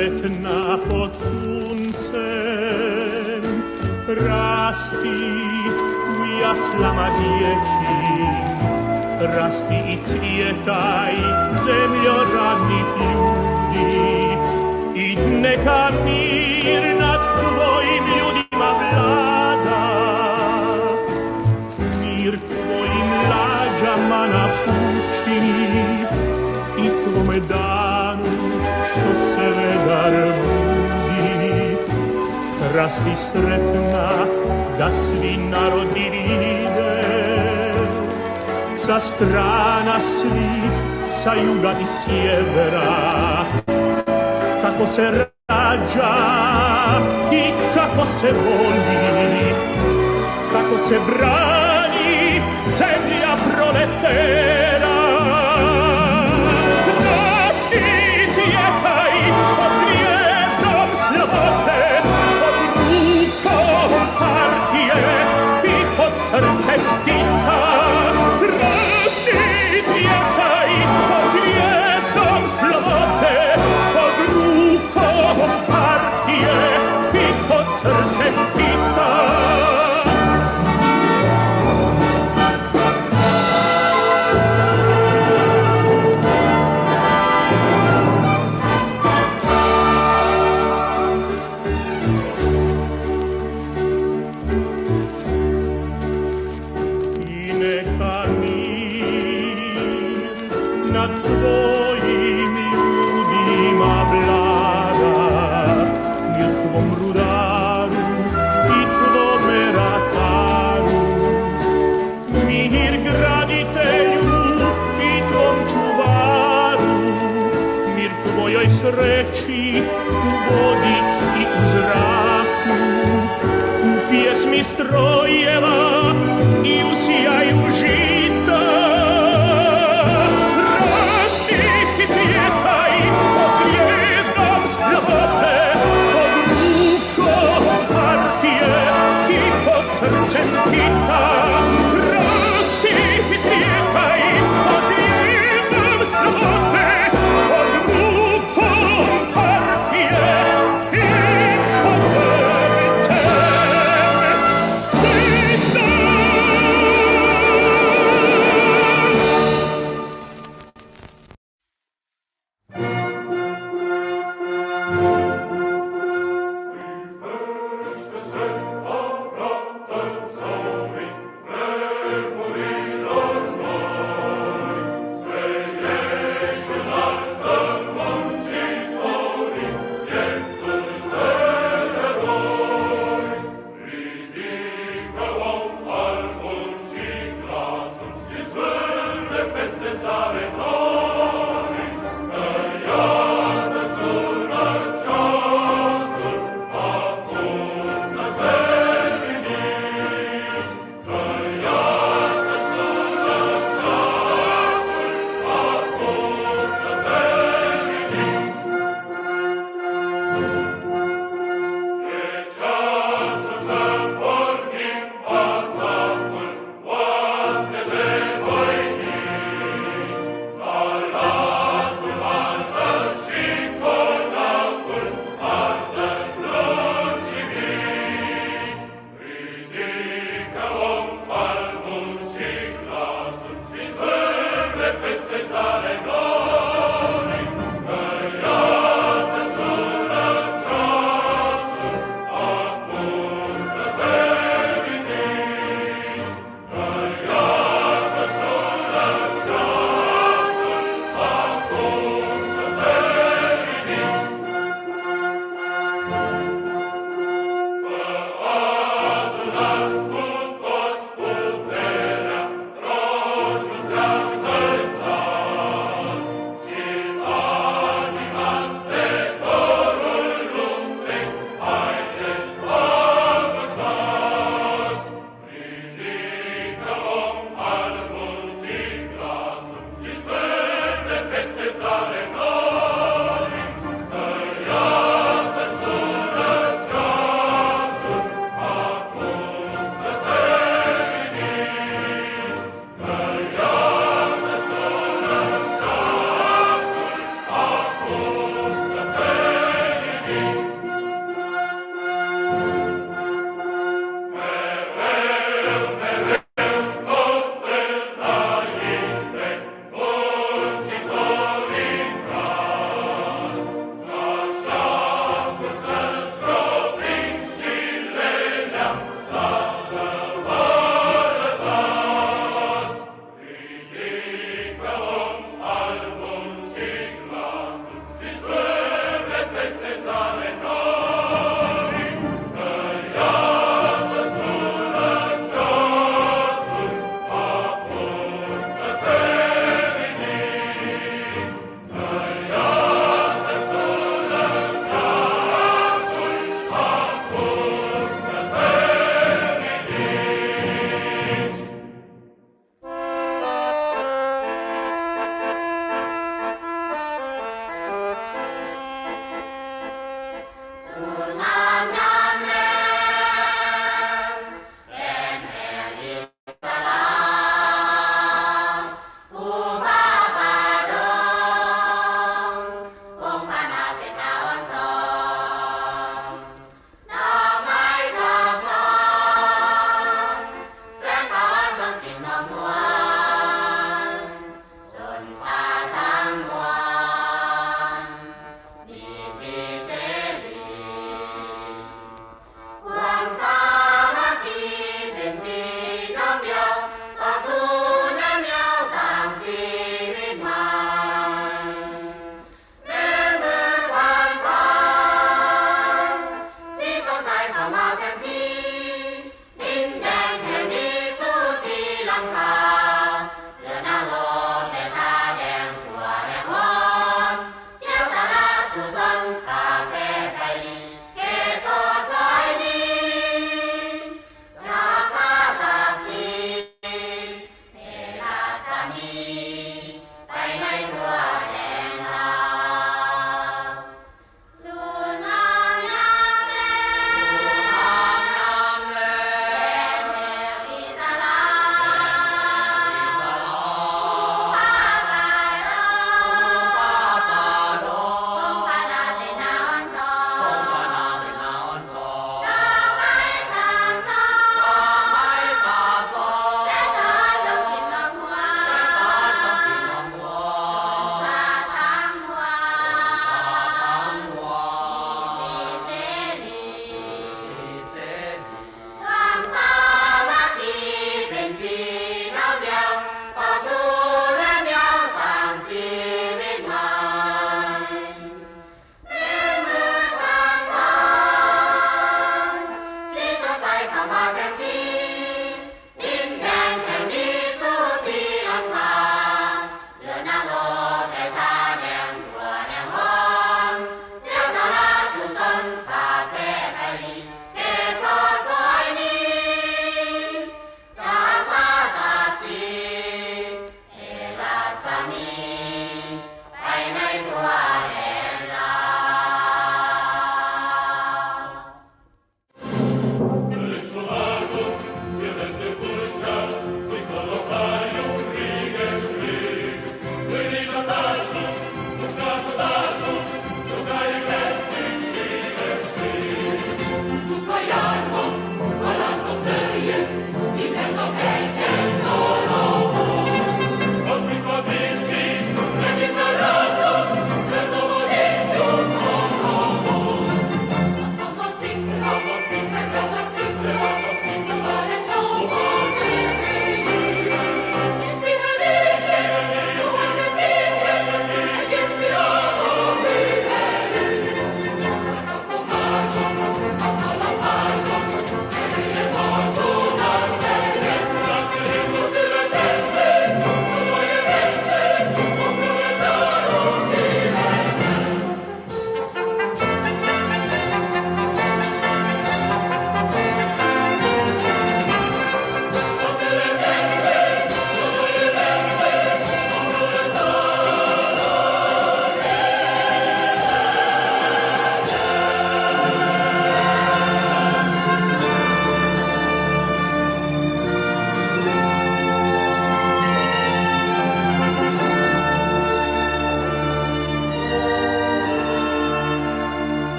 sretna pod suncem, rasti u jaslama dječjim, rasti i cvjetaj zemljo radnih ljudi, i neka mir nad tvojim ljudima vlada, mir tvojim lađama napuči i tvome danu što se vedar budi. Rasti sretna da svi narodi vide, sa strana svih, sa juga i sjevera, kako se rađa i kako se voli, kako se brani zemlja proletera. Rasti cvjetaj pod zvijezdom slobode, pod rukom partije i pod srcem Tita. Rasti cvjetaj pod zvijezdom slobode, pod rukom partije i pod srcem Tita. Nad tvojim ljudima vlada, mir tvom rudaru i tvome rataru, mir graditelju i tvom čuvaru, mir tvojoj sreći u vodi i u zraku, u pjesmi strojeva i u sjaju žita.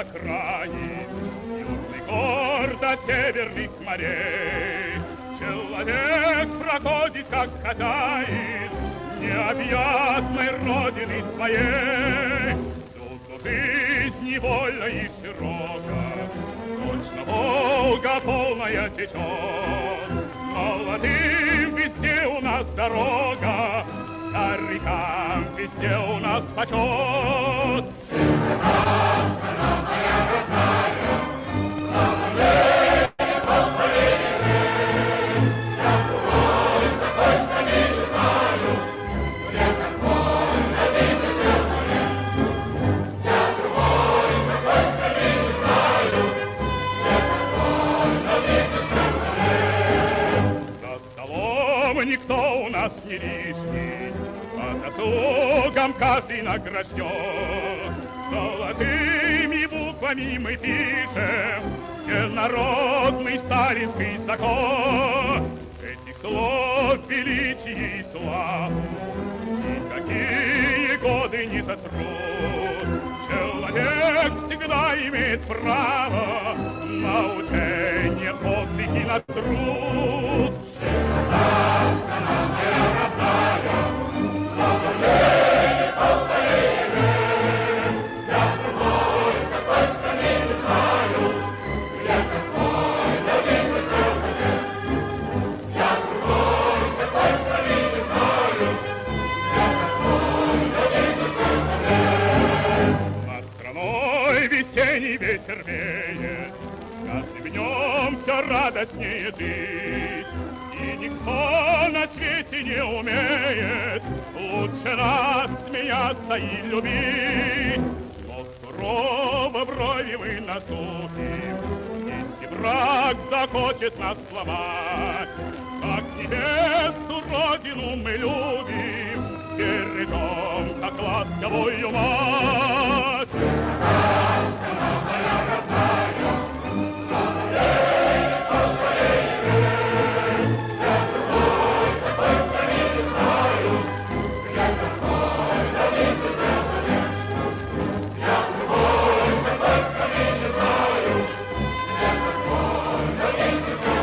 окраин, южный гор до северных морей. Человек проходит, как хозяин необъятной родины своей. Тут жизнь невольна и широка, точно Волга полная течет. Молодым везде у нас дорога, старикам везде у нас почет. Страна моя родная, слава ей, Волга ей. Я другой такой страны не знаю, где такой на тысяче море. Я другой такой страны не знаю, где такой на тысяче море. За столом никто у нас не лишний, по заслугам каждый награжден. Золотыми буквами мы пишем всенародный сталинский закон. Этих слов величие и славу никакие годы не сотрут. Человек всегда имеет право на учение, подвиг и на труд. Страна моя родная, слава ей, Волга ей. Я другой такой страны не знаю, где такой на тысяче море. Я другой такой страны не знаю, где такой на тысяче море. Над страной весенний ветер веет, с каждым днем все радостнее жить. И никто на свете не умеет лучше нас смеяться и любить. Но сурово брови мы насупим, если враг захочет нас сломать. Как невесту родину мы любим, бережем, как ласковую мать. Страна моя родная, слава ей, Волга ей. Я другой такой страны не знаю, где такой на тысяче море. Я другой такой страны не знаю, где такой на тысяче море.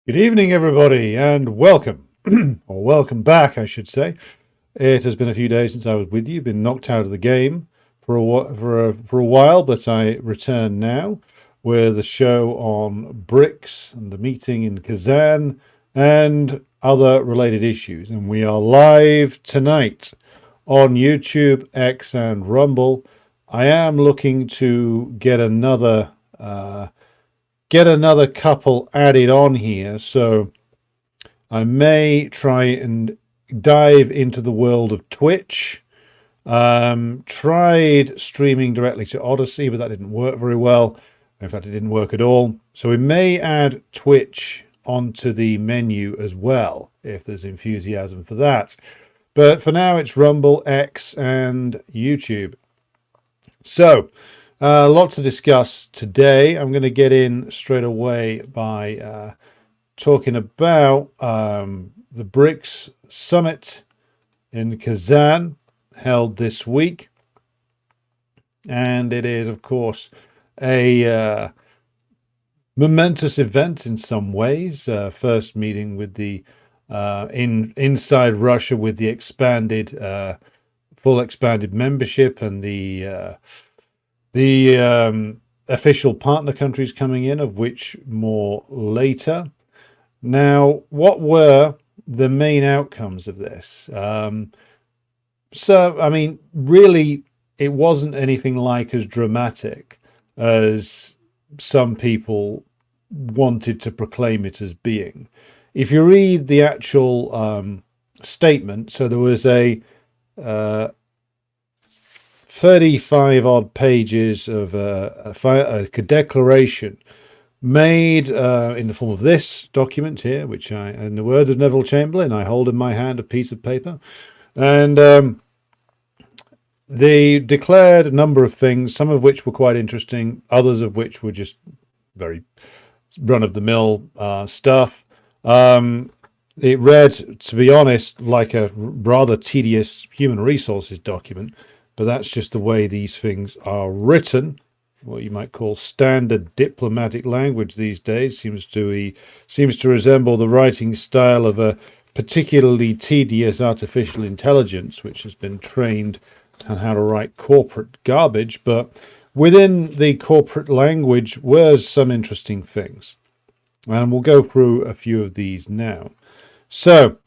Good evening, everybody, and welcome, or welcome back, I should say. It has been a few days since I was with you. Been knocked out of the game for a while, but I return now with a show on BRICS and the meeting in Kazan and other related issues. And we are live tonight on YouTube, X, and Rumble. I am looking to get another couple added on here, so I may try and dive into the world of Twitch. Tried streaming directly to Odyssey, but that didn't work very well. In fact, it didn't work at all. So we may add Twitch onto the menu as well, if there's enthusiasm for that. But for now, it's Rumble, X, and YouTube. So, a lot to discuss today. I'm going to get in straight away by talking about the BRICS summit in Kazan held this week. And it is, of course, a momentous event in some ways. First meeting with the inside Russia with the full expanded membership and the official partner countries coming in, of which more later. Now, what were the main outcomes of this? So, I mean, really, it wasn't anything like as dramatic as some people wanted to proclaim it as being. If you read the actual statement, so there was a 35 odd pages of a declaration made in the form of this document here, which I, in the words of Neville Chamberlain, I hold in my hand a piece of paper. And they declared a number of things, some of which were quite interesting, others of which were just very run-of-the-mill stuff. It read, to be honest, like a rather tedious human resources document, but that's just the way these things are written. What you might call standard diplomatic language these days seems to resemble the writing style of a particularly tedious artificial intelligence, which has been trained on how to write corporate garbage. But within the corporate language were some interesting things, and we'll go through a few of these now. So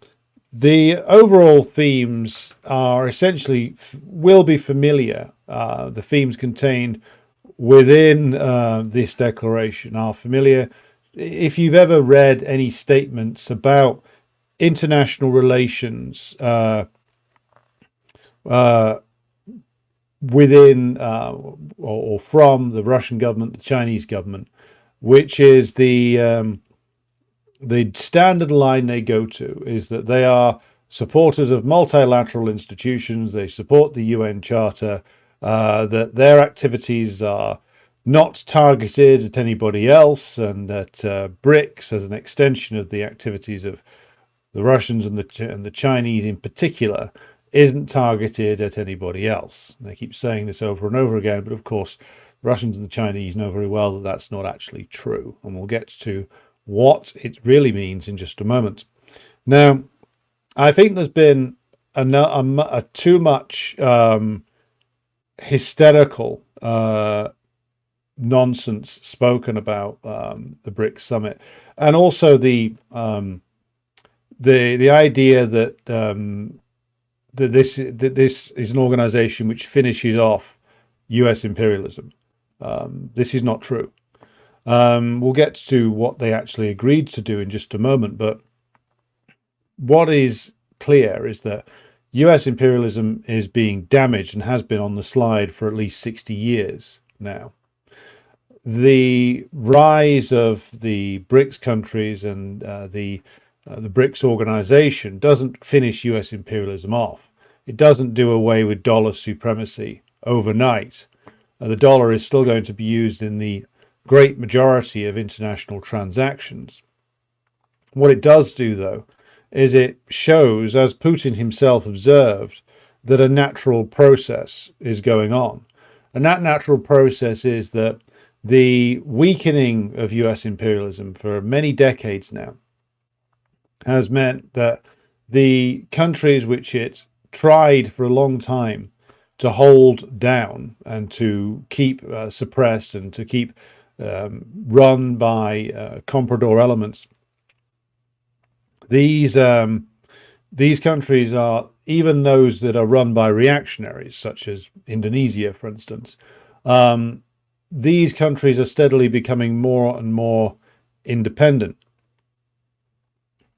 the overall themes are essentially will be familiar. The themes contained within this declaration are familiar. If you've ever read any statements about international relations within or from the Russian government, the Chinese government, which is the standard line they go to, is that they are supporters of multilateral institutions. They support the UN Charter. That their activities are not targeted at anybody else, and that BRICS, as an extension of the activities of the Russians and the Chinese in particular, isn't targeted at anybody else. They keep saying this over and over again, but of course, the Russians and the Chinese know very well that that's not actually true, and we'll get to what it really means in just a moment. Now, I think there's been a too much hysterical nonsense spoken about the BRICS summit, and also the idea that that this is an organization which finishes off U.S. imperialism. This is not true. We'll get to what they actually agreed to do in just a moment, but what is clear is that US imperialism is being damaged and has been on the slide for at least 60 years now. The rise of the BRICS countries and the BRICS organization doesn't finish US imperialism off. It doesn't do away with dollar supremacy overnight. The dollar is still going to be used in the great majority of international transactions. What it does do, though, is it shows, as Putin himself observed, that a natural process is going on. And that natural process is that the weakening of US imperialism for many decades now has meant that the countries which it tried for a long time to hold down and to keep suppressed and to keep run by comprador elements, these countries are, even those that are run by reactionaries, such as Indonesia, for instance, these countries are steadily becoming more and more independent,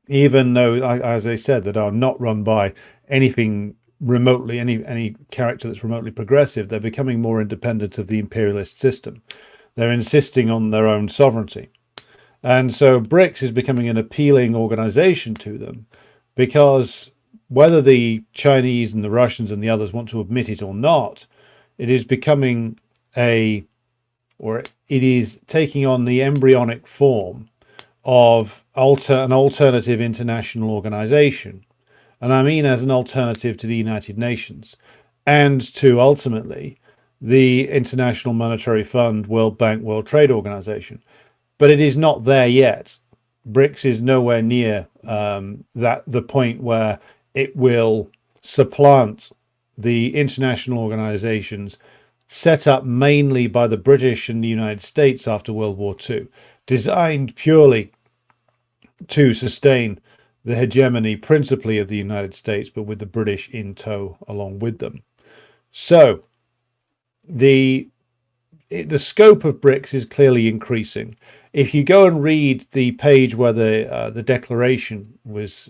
even though, as I said, that are not run by anything remotely, any character that's remotely progressive. They're becoming more independent of the imperialist system. They're insisting on their own sovereignty. And so BRICS is becoming an appealing organization to them, because whether the Chinese and the Russians and the others want to admit it or not, it is becoming it is taking on the embryonic form of an alternative international organization. And I mean as an alternative to the United Nations and to ultimately the International Monetary Fund, World Bank, World Trade Organization. But it is not there yet. BRICS is nowhere near the point where it will supplant the international organizations set up mainly by the British and the United States after World War II, designed purely to sustain the hegemony principally of the United States, but with the British in tow along with them. So the scope of BRICS is clearly increasing. If you go and read the page where the declaration is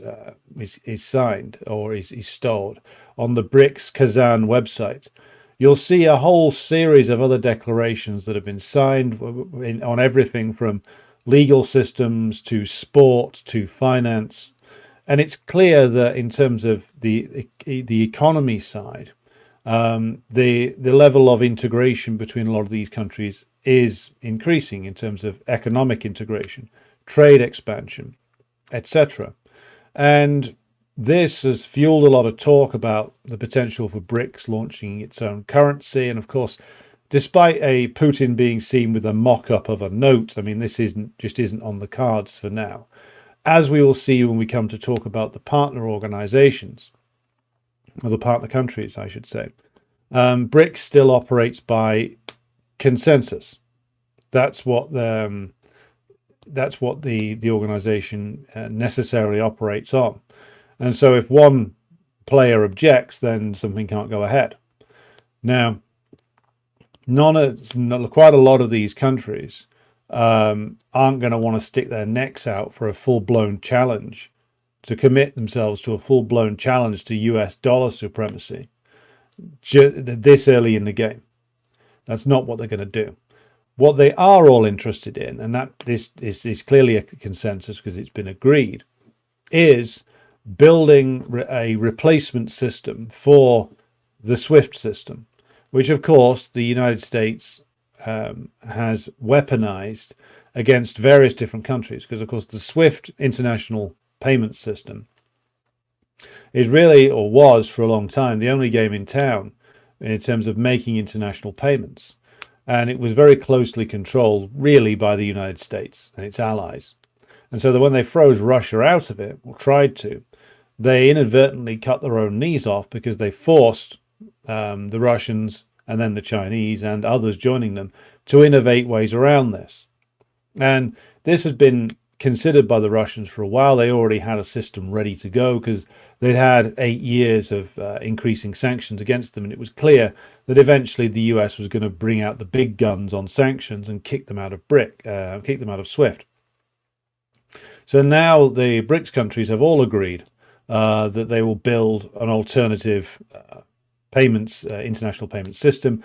signed or is stored on the BRICS Kazan website, you'll see a whole series of other declarations that have been signed on everything from legal systems to sport to finance. And it's clear that in terms of the economy side, the level of integration between a lot of these countries is increasing in terms of economic integration, trade expansion, etc. And this has fueled a lot of talk about the potential for BRICS launching its own currency. And of course, despite a Putin being seen with a mock-up of a note, I mean, this isn't on the cards for now. As we will see when we come to talk about the partner organizations, or the partner countries, I should say, BRICS still operates by consensus. That's what the organization necessarily operates on. And so if one player objects, then something can't go ahead. Now, quite a lot of these countries aren't going to want to stick their necks out for a full-blown challenge, to commit themselves to a full-blown challenge to US dollar supremacy this early in the game. That's not what they're going to do. What they are all interested in, and that this is clearly a consensus because it's been agreed, is building a replacement system for the SWIFT system, which of course the United States has weaponized against various different countries, because of course the SWIFT international payment system is really, or was for a long time, the only game in town in terms of making international payments. And it was very closely controlled really by the United States and its allies. And so that when they froze Russia out of it, or tried to, they inadvertently cut their own knees off, because they forced the Russians and then the Chinese and others joining them to innovate ways around this. And this had been considered by the Russians for a while. They already had a system ready to go because they'd had 8 years of increasing sanctions against them. And it was clear that eventually the US was going to bring out the big guns on sanctions and kick them out of SWIFT. So now the BRICS countries have all agreed that they will build an alternative international payment system.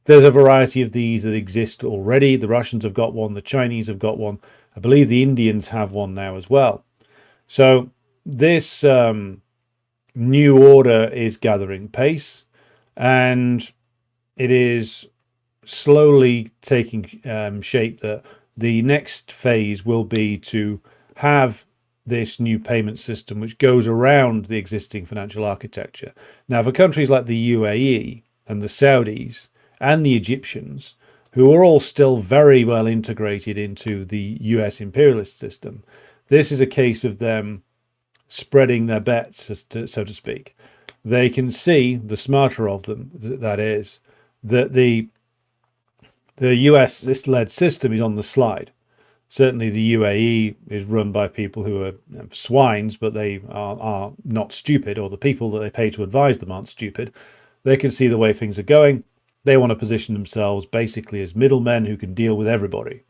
There's a variety of these that exist already. The Russians have got one, the Chinese have got one. I believe the Indians have one now as well. So this new order is gathering pace, and it is slowly taking shape that the next phase will be to have this new payment system which goes around the existing financial architecture. Now, for countries like the UAE and the Saudis and the Egyptians, who are all still very well integrated into the US imperialist system, this is a case of them spreading their bets, so to speak. They can see, the smarter of them, that is, that the US-led system is on the slide. Certainly the UAE is run by people who are swines, but they are not stupid, or the people that they pay to advise them aren't stupid. They can see the way things are going. They want to position themselves basically as middlemen who can deal with everybody,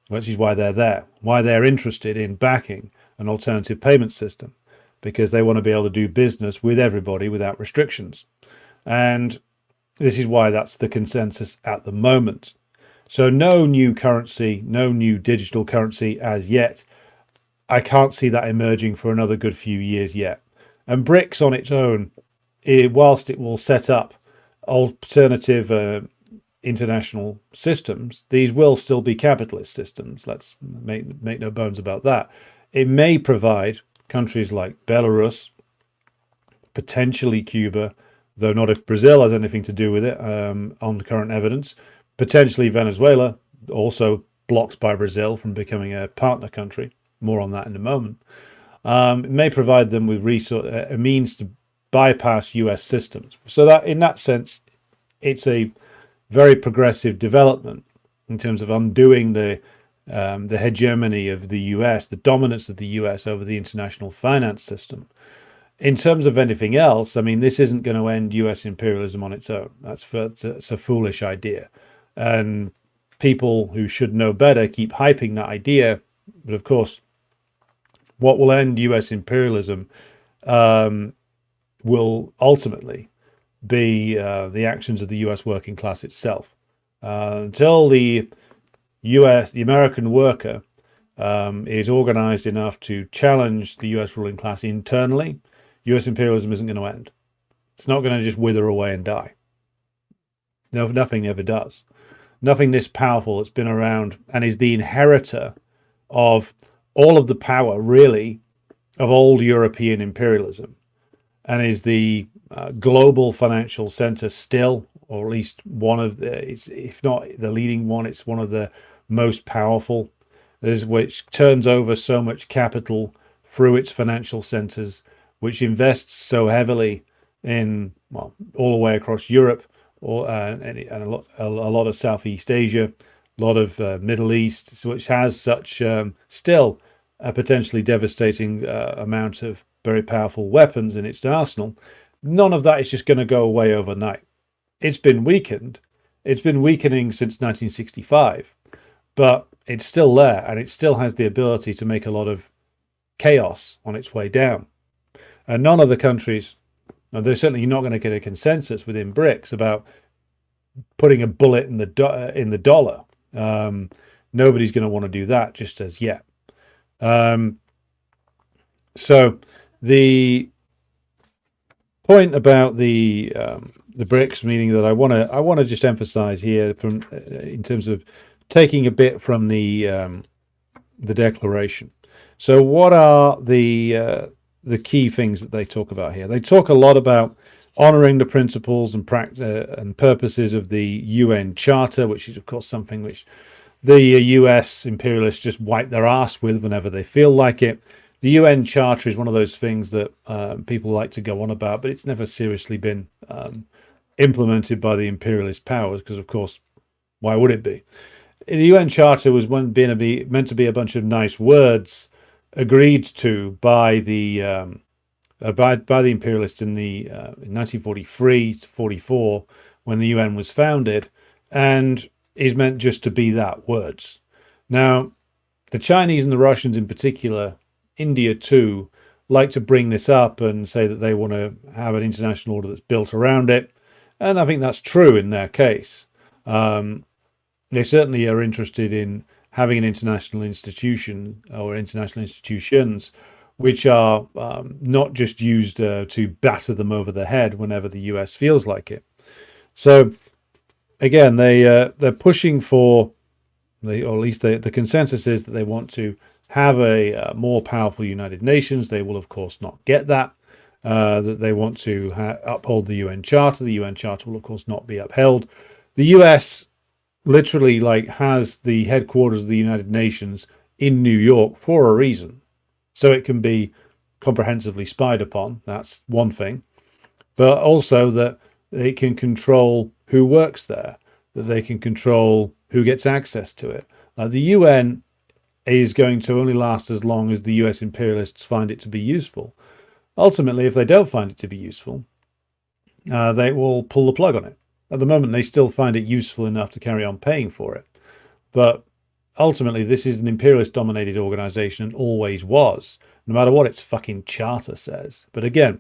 which is why they're there, why they're interested in backing an alternative payment system, because they want to be able to do business with everybody without restrictions. And this is why that's the consensus at the moment. So no new currency, no new digital currency as yet. I can't see that emerging for another good few years yet. And BRICS on its own, whilst it will set up alternative international systems, these will still be capitalist systems. Let's make no bones about that. It may provide countries like Belarus, potentially Cuba, though not if Brazil has anything to do with it on current evidence, potentially Venezuela, also blocked by Brazil from becoming a partner country. More on that in a moment. It may provide them with a means to bypass US systems. So that, in that sense, it's a very progressive development in terms of undoing the hegemony of the US, the dominance of the US over the international finance system. In terms of anything else, I mean, this isn't going to end US imperialism on its own. It's a foolish idea. And people who should know better keep hyping that idea. But of course, what will end US imperialism will ultimately be the actions of the US working class itself. Until the American worker is organized enough to challenge the US ruling class internally, US imperialism isn't going to end. It's not going to just wither away and die. No, nothing ever does. Nothing this powerful that's been around and is the inheritor of all of the power, really, of old European imperialism, and is the global financial center still, or at least one of the, if not the leading one, it's one of the most powerful, which turns over so much capital through its financial centers, which invests so heavily in, well, all the way across Europe, and a lot of Southeast Asia, a lot of Middle East, which has such still a potentially devastating amount of very powerful weapons in its arsenal. None of that is just going to go away overnight. It's been weakened. It's been weakening since 1965, but it's still there, and it still has the ability to make a lot of chaos on its way down. And none of the countries, and they're certainly not going to get a consensus within BRICS about putting a bullet in the dollar. Nobody's going to want to do that just as yet. So the point about the BRICS meeting that I want to just emphasize here, from in terms of taking a bit from the declaration. So what are the key things that they talk about here? They talk a lot about honoring the principles and purposes of the UN Charter, which is, of course, something which the US imperialists just wipe their ass with whenever they feel like it. The UN Charter is one of those things that people like to go on about, but it's never seriously been implemented by the imperialist powers, because, of course, why would it be? The UN Charter was meant to be a bunch of nice words agreed to by the imperialists in 1943 to 44, when the UN was founded, and is meant just to be that, words. Now, the Chinese and the Russians in particular, India too, like to bring this up and say that they want to have an international order that's built around it, and I think that's true in their case. They certainly are interested in having an international institution or international institutions which are not just used to batter them over the head whenever the US feels like it. So again, they're pushing for, or at least the consensus is that they want to have a more powerful United Nations. They will, of course, not get that. That they want to uphold the UN Charter. The UN Charter will, of course, not be upheld. The US literally has the headquarters of the United Nations in New York for a reason, so it can be comprehensively spied upon. That's one thing. But also that they can control who works there, that they can control who gets access to it. The UN is going to only last as long as the US imperialists find it to be useful. Ultimately, if they don't find it to be useful, they will pull the plug on it. At the moment, they still find it useful enough to carry on paying for it. But ultimately, this is an imperialist-dominated organization and always was, no matter what its fucking charter says. But again,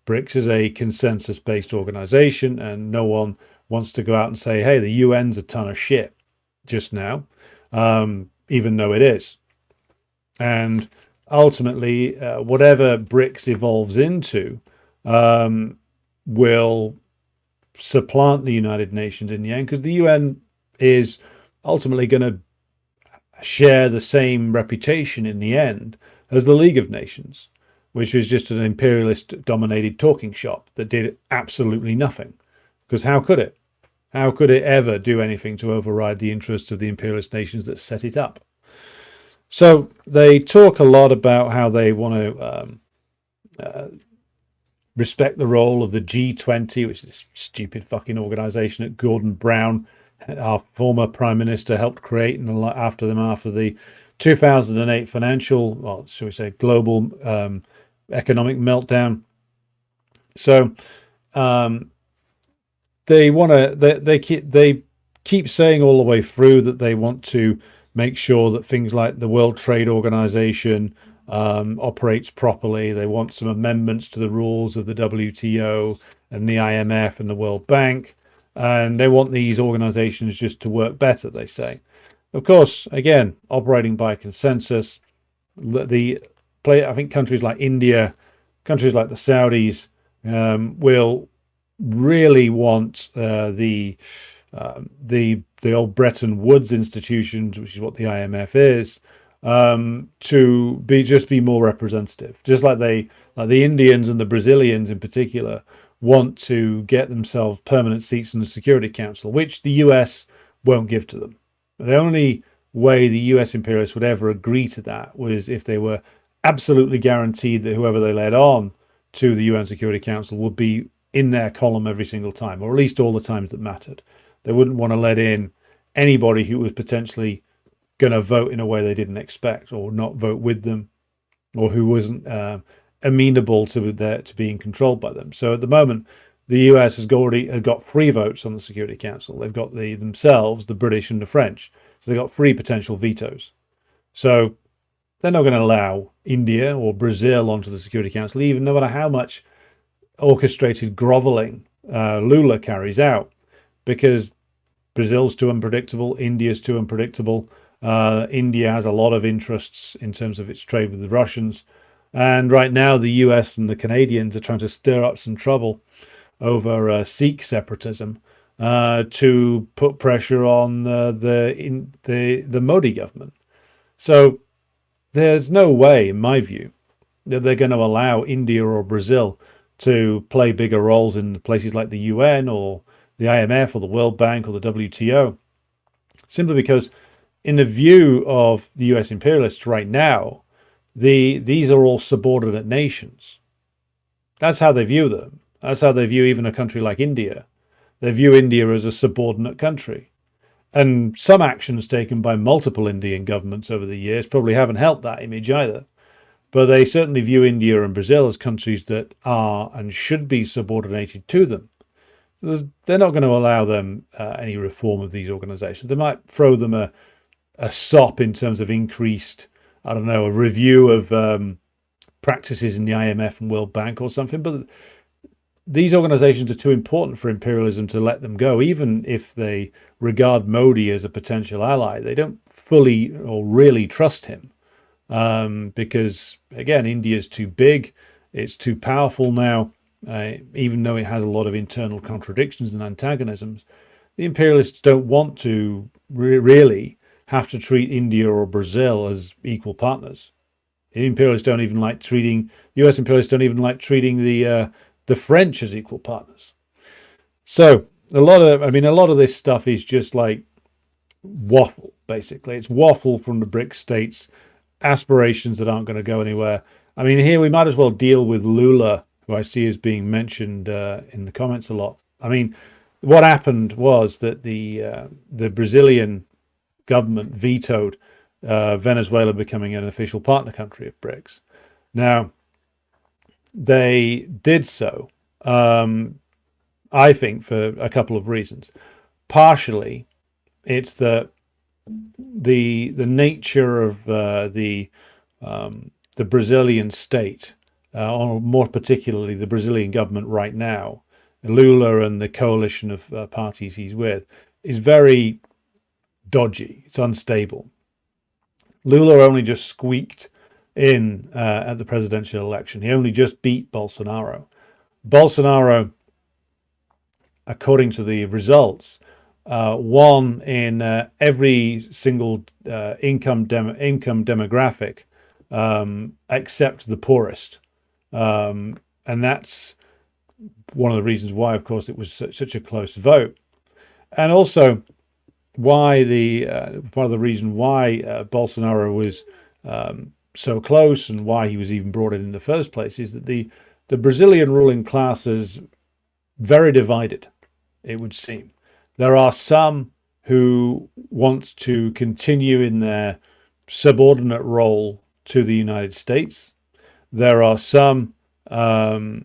BRICS is a consensus-based organization, and no one wants to go out and say, hey, the UN's a ton of shit just now, even though it is. And ultimately, whatever BRICS evolves into will supplant the United Nations in the end, because the UN is ultimately going to share the same reputation in the end as the League of Nations, which was just an imperialist-dominated talking shop that did absolutely nothing. Because how could it? How could it ever do anything to override the interests of the imperialist nations that set it up? So they talk a lot about how they want to respect the role of the G20, which is this stupid fucking organization that Gordon Brown, our former prime minister, helped create after the 2008 financial, well, shall we say, global economic meltdown. So they keep saying all the way through that they want to make sure that things like the World Trade Organization operates properly. They want some amendments to the rules of the WTO and the IMF and the World Bank, and they want these organizations just to work better, they say. Of course, again, operating by consensus, I think countries like India, countries like the Saudis will really want the old Bretton Woods institutions, which is what the IMF is, to be more representative. Just like the Indians and the Brazilians in particular want to get themselves permanent seats in the Security Council, which the US won't give to them. The only way the US imperialists would ever agree to that was if they were absolutely guaranteed that whoever they led on to the UN Security Council would be in their column every single time, or at least all the times that mattered. They wouldn't want to let in anybody who was potentially going to vote in a way they didn't expect, or not vote with them, or who wasn't amenable to being controlled by them. So at the moment, the US has got 3 votes on the Security Council. They've got themselves, the British and the French. So they've got 3 potential vetoes. So they're not going to allow India or Brazil onto the Security Council, even no matter how much orchestrated groveling Lula carries out, because Brazil's too unpredictable, India's too unpredictable. India has a lot of interests in terms of its trade with the Russians. And right now, the US and the Canadians are trying to stir up some trouble over Sikh separatism to put pressure on the Modi government. So there's no way, in my view, that they're going to allow India or Brazil to play bigger roles in places like the UN or the IMF or the World Bank or the WTO, simply because in the view of the US imperialists right now, these are all subordinate nations. That's how they view them. That's how they view even a country like India. They view India as a subordinate country. And some actions taken by multiple Indian governments over the years probably haven't helped that image either. But they certainly view India and Brazil as countries that are and should be subordinated to them. They're not going to allow them any reform of these organizations. They might throw them a sop in terms of increased, a review of practices in the IMF and World Bank or something. But these organizations are too important for imperialism to let them go, even if they regard Modi as a potential ally. They don't fully or really trust him because, again, India's too big. It's too powerful now, even though it has a lot of internal contradictions and antagonisms. The imperialists don't want to really have to treat India or Brazil as equal partners. The imperialists don't even like treating, US imperialists don't even like treating the French as equal partners. So a lot of this stuff is just like waffle, basically. It's waffle from the BRICS states, aspirations that aren't going to go anywhere. I mean, here we might as well deal with Lula, who I see as being mentioned in the comments a lot. I mean, what happened was that the Brazilian government vetoed Venezuela becoming an official partner country of BRICS. Now, they did so, I think, for a couple of reasons. Partially, it's the nature of the Brazilian state, or more particularly the Brazilian government right now, Lula and the coalition of parties he's with, is very dodgy. It's unstable. Lula only just squeaked in at the presidential election. He only just beat Bolsonaro. Bolsonaro, according to the results, won in every single income demographic except the poorest, and that's one of the reasons why, of course, it was such a close vote, and also why part of the reason why Bolsonaro was so close and why he was even brought in the first place is that the Brazilian ruling class is very divided, it would seem. There are some who want to continue in their subordinate role to the United States. There are some who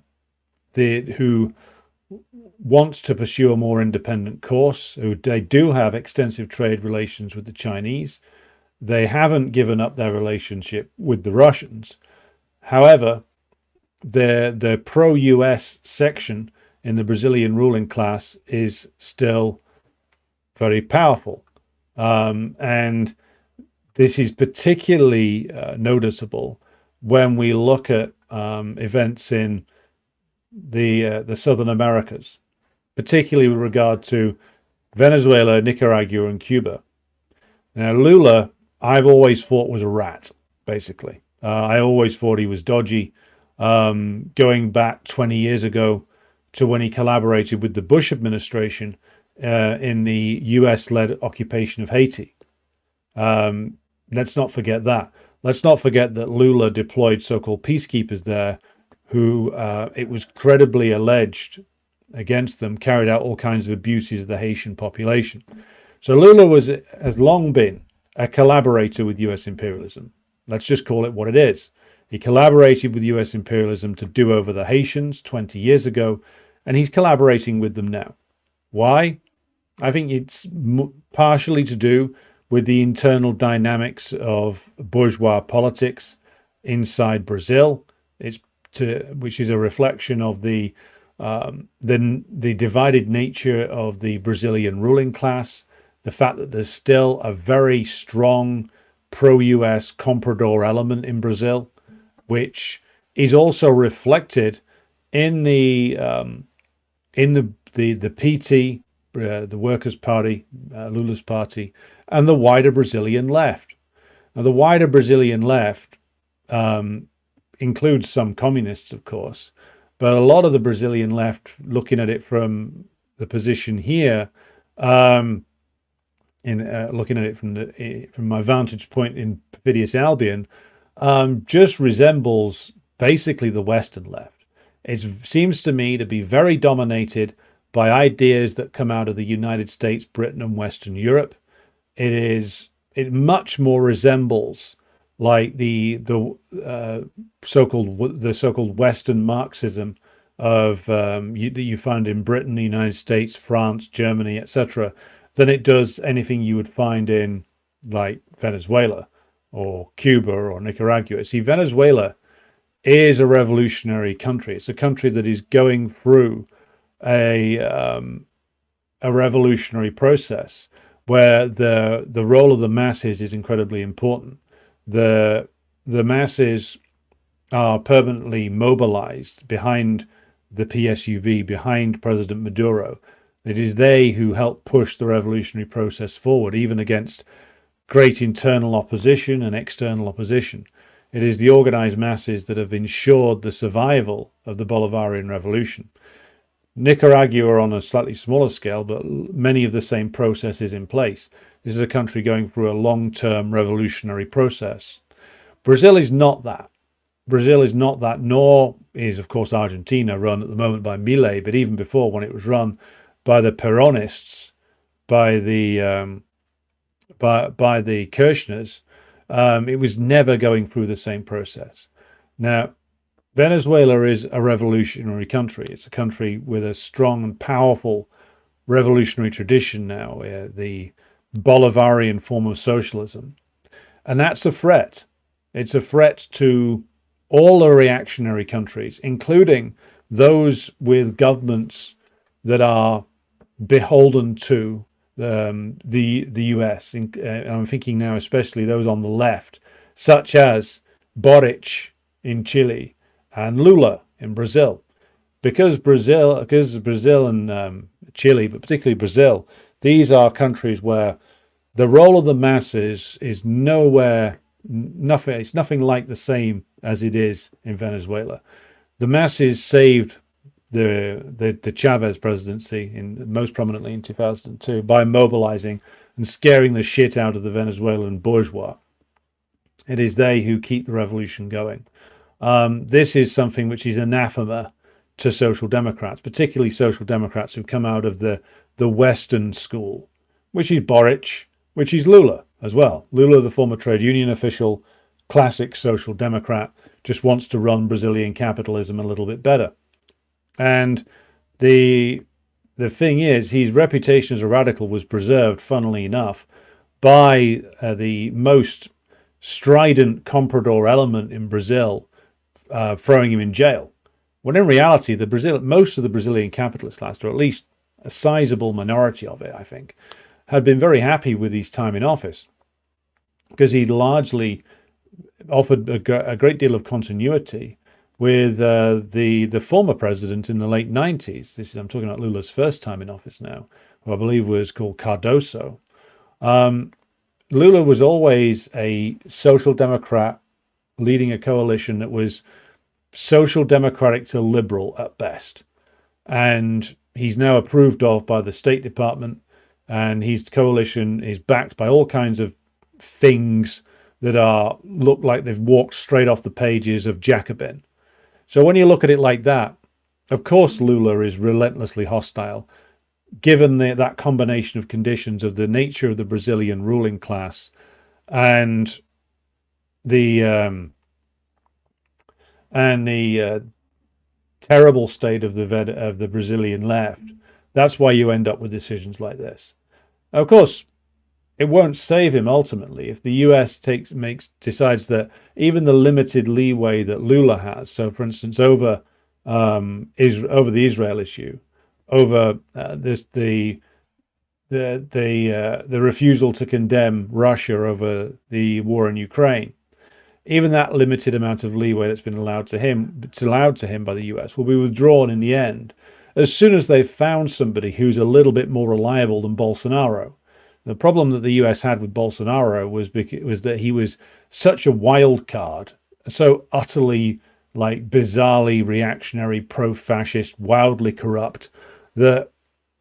want to pursue a more independent course. They do have extensive trade relations with the Chinese. They haven't given up their relationship with the Russians. However, the pro-US section in the Brazilian ruling class is still very powerful. And this is particularly noticeable when we look at events in the Southern Americas, particularly with regard to Venezuela, Nicaragua, and Cuba. Now, Lula, I've always thought was a rat, basically. I always thought he was dodgy, going back 20 years ago to when he collaborated with the Bush administration in the US-led occupation of Haiti. Let's not forget that. Let's not forget that Lula deployed so-called peacekeepers there who, it was credibly alleged against them, carried out all kinds of abuses of the Haitian population. So Lula has long been a collaborator with US imperialism. Let's just call it what it is. He collaborated with US imperialism to do over the Haitians 20 years ago, and he's collaborating with them now. Why? I think it's partially to do with the internal dynamics of bourgeois politics inside Brazil. Which is a reflection of the divided nature of the Brazilian ruling class, the fact that there's still a very strong pro-US comprador element in Brazil, which is also reflected in the PT, the Workers' Party, Lula's party, and the wider Brazilian left. Now, the wider Brazilian left includes some communists, of course, but a lot of the Brazilian left, looking at it from the position here, looking at it from my vantage point in perfidious Albion, just resembles basically the Western left. It seems to me to be very dominated by ideas that come out of the United States, Britain, and Western Europe. It much more resembles like the so-called Western Marxism of that you find in Britain, the United States, France, Germany, etc., than it does anything you would find in like Venezuela or Cuba or Nicaragua. See, Venezuela is a revolutionary country. It's a country that is going through a revolutionary process where the role of the masses is incredibly important. The masses are permanently mobilized behind the PSUV, behind President Maduro. It is they who help push the revolutionary process forward, even against great internal opposition and external opposition. It is the organized masses that have ensured the survival of the Bolivarian revolution. Nicaragua on a slightly smaller scale, but many of the same processes in place. This is a country going through a long-term revolutionary process. Brazil is not that. Brazil is not that, nor is, of course, Argentina, run at the moment by Milei, but even before, when it was run by the Peronists, by the Kirchners, it was never going through the same process. Now, Venezuela is a revolutionary country. It's a country with a strong and powerful revolutionary tradition now, the Bolivarian form of socialism. And that's a threat. It's a threat to all the reactionary countries, including those with governments that are beholden to the US. And I'm thinking now especially those on the left, such as Boric in Chile and Lula in Brazil. Because Brazil and Chile, but particularly Brazil, these are countries where the role of the masses is nothing. It's nothing like the same as it is in Venezuela. The masses saved the Chavez presidency, most prominently in 2002, by mobilizing and scaring the shit out of the Venezuelan bourgeois. It is they who keep the revolution going. This is something which is anathema to social democrats, particularly social democrats who come out of the Western school, which is Boric, which is Lula as well. Lula, the former trade union official, classic social democrat, just wants to run Brazilian capitalism a little bit better. And the thing is, his reputation as a radical was preserved, funnily enough, by the most strident comprador element in Brazil throwing him in jail. When in reality, most of the Brazilian capitalist class, or at least a sizable minority of it, I think, had been very happy with his time in office, because he'd largely offered a great deal of continuity with the former president in the late 90s. I'm talking about Lula's first time in office now, who I believe was called Cardoso. Lula was always a social democrat leading a coalition that was social democratic to liberal at best. And he's now approved of by the State Department, and his coalition is backed by all kinds of things that look like they've walked straight off the pages of Jacobin. So when you look at it like that, of course Lula is relentlessly hostile, given that combination of conditions of the nature of the Brazilian ruling class and the terrible state of the Brazilian left. That's why you end up with decisions like this. Of course, it won't save him ultimately if the US decides that even the limited leeway that Lula has, so for instance over the Israel issue, over the refusal to condemn Russia over the war in Ukraine, even that limited amount of leeway that's been allowed to him by the US will be withdrawn in the end, as soon as they've found somebody who's a little bit more reliable than Bolsonaro. The problem that the US had with Bolsonaro was that he was such a wild card, so utterly, bizarrely reactionary, pro-fascist, wildly corrupt, that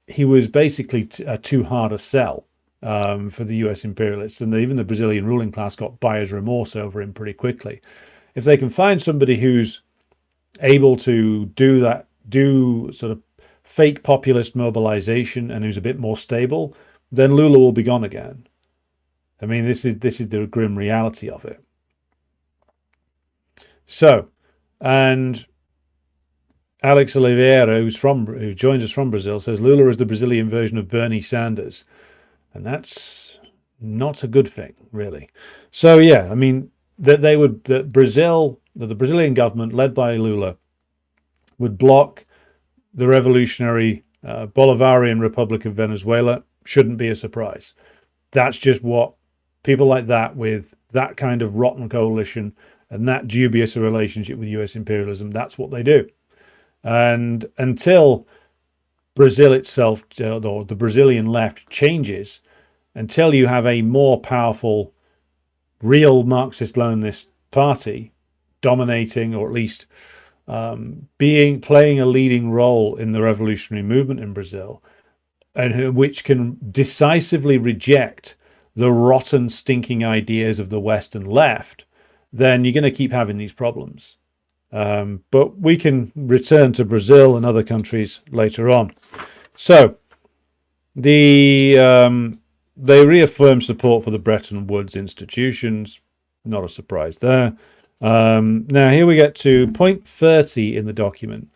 he was basically too hard a sell for the US imperialists. And even the Brazilian ruling class got buyer's remorse over him pretty quickly. If they can find somebody who's able to do sort of fake populist mobilization and who's a bit more stable, then Lula will be gone again. I mean, this is the grim reality of it. So, and Alex Oliveira, who joins us from Brazil, says Lula is the Brazilian version of Bernie Sanders, and that's not a good thing, really. So yeah, I mean that the Brazilian government led by Lula would block the revolutionary Bolivarian Republic of Venezuela shouldn't be a surprise. That's just what people like that, with that kind of rotten coalition and that dubious a relationship with US imperialism, that's what they do. And until Brazil itself, or the Brazilian left, changes, until you have a more powerful, real Marxist-Leninist party dominating, or at least playing a leading role in the revolutionary movement in Brazil, and which can decisively reject the rotten, stinking ideas of the Western left, then you're going to keep having these problems. But we can return to Brazil and other countries later on. So they reaffirm support for the Bretton Woods institutions. Not a surprise there. Now here we get to point 30 in the document,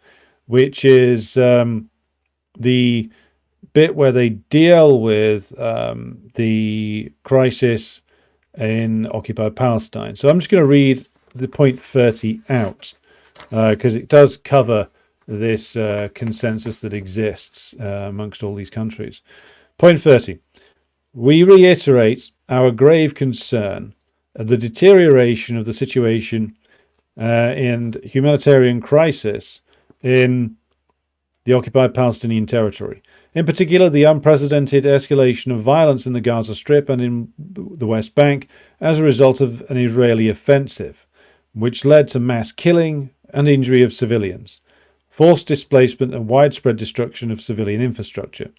which is the bit where they deal with the crisis in occupied Palestine. So I'm just going to read the point 30 out because it does cover this consensus that exists amongst all these countries. Point 30. We reiterate our grave concern at the deterioration of the situation and humanitarian crisis in the occupied Palestinian territory. In particular, the unprecedented escalation of violence in the Gaza Strip and in the West Bank as a result of an Israeli offensive, which led to mass killing and injury of civilians, forced displacement and widespread destruction of civilian infrastructure.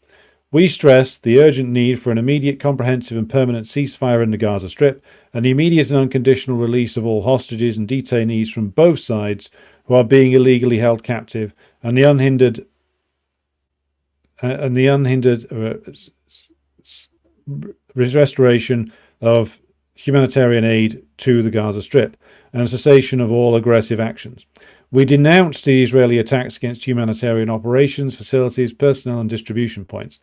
We stress the urgent need for an immediate, comprehensive and permanent ceasefire in the Gaza Strip and the immediate and unconditional release of all hostages and detainees from both sides who are being illegally held captive and the unhindered restoration of humanitarian aid to the Gaza Strip and cessation of all aggressive actions. We denounce the Israeli attacks against humanitarian operations, facilities, personnel and distribution points.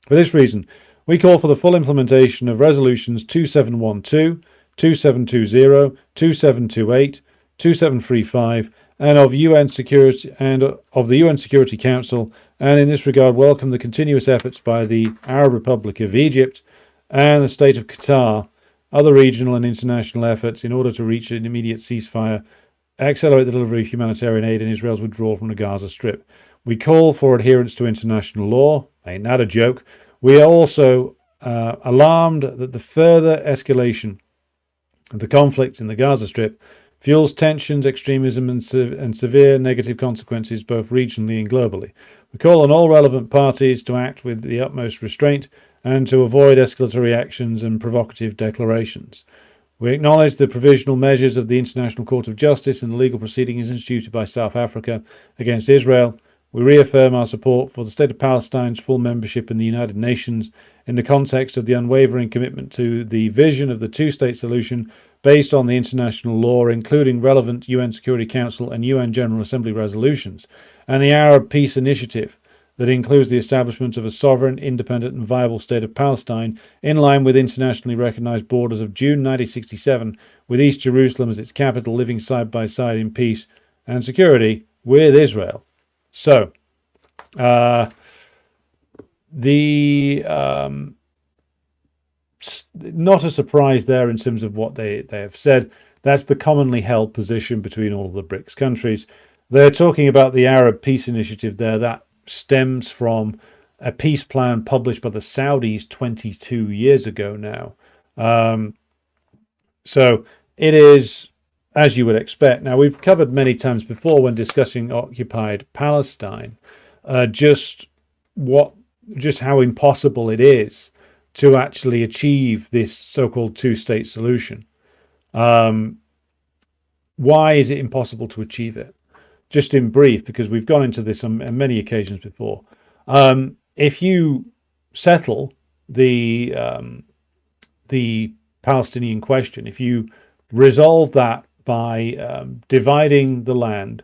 For this reason, we call for the full implementation of resolutions 2712, 2720, 2728, 2735 and of UN Security and of the UN Security Council, and in this regard welcome the continuous efforts by the Arab Republic of Egypt and the State of Qatar, other regional and international efforts in order to reach an immediate ceasefire, accelerate the delivery of humanitarian aid and Israel's withdrawal from the Gaza Strip. We call for adherence to international law. Ain't that a joke? We are also alarmed that the further escalation of the conflict in the Gaza Strip fuels tensions, extremism, and severe negative consequences both regionally and globally. We call on all relevant parties to act with the utmost restraint and to avoid escalatory actions and provocative declarations. We acknowledge the provisional measures of the International Court of Justice and the legal proceedings instituted by South Africa against Israel. We reaffirm our support for the State of Palestine's full membership in the United Nations in the context of the unwavering commitment to the vision of the two-state solution based on the international law, including relevant UN Security Council and UN General Assembly resolutions, and the Arab Peace Initiative that includes the establishment of a sovereign, independent and viable state of Palestine in line with internationally recognized borders of June 1967, with East Jerusalem as its capital, living side by side in peace and security with Israel. So, not a surprise there in terms of what they have said. That's the commonly held position between all of the BRICS countries. They're talking about the Arab Peace Initiative there. That stems from a peace plan published by the Saudis 22 years ago now. So it is, as you would expect. Now, we've covered many times before when discussing occupied Palestine, just how impossible it is to actually achieve this so-called two-state solution. Why is it impossible to achieve it? Just in brief, because we've gone into this on many occasions before. If you settle the Palestinian question, if you resolve that by dividing the land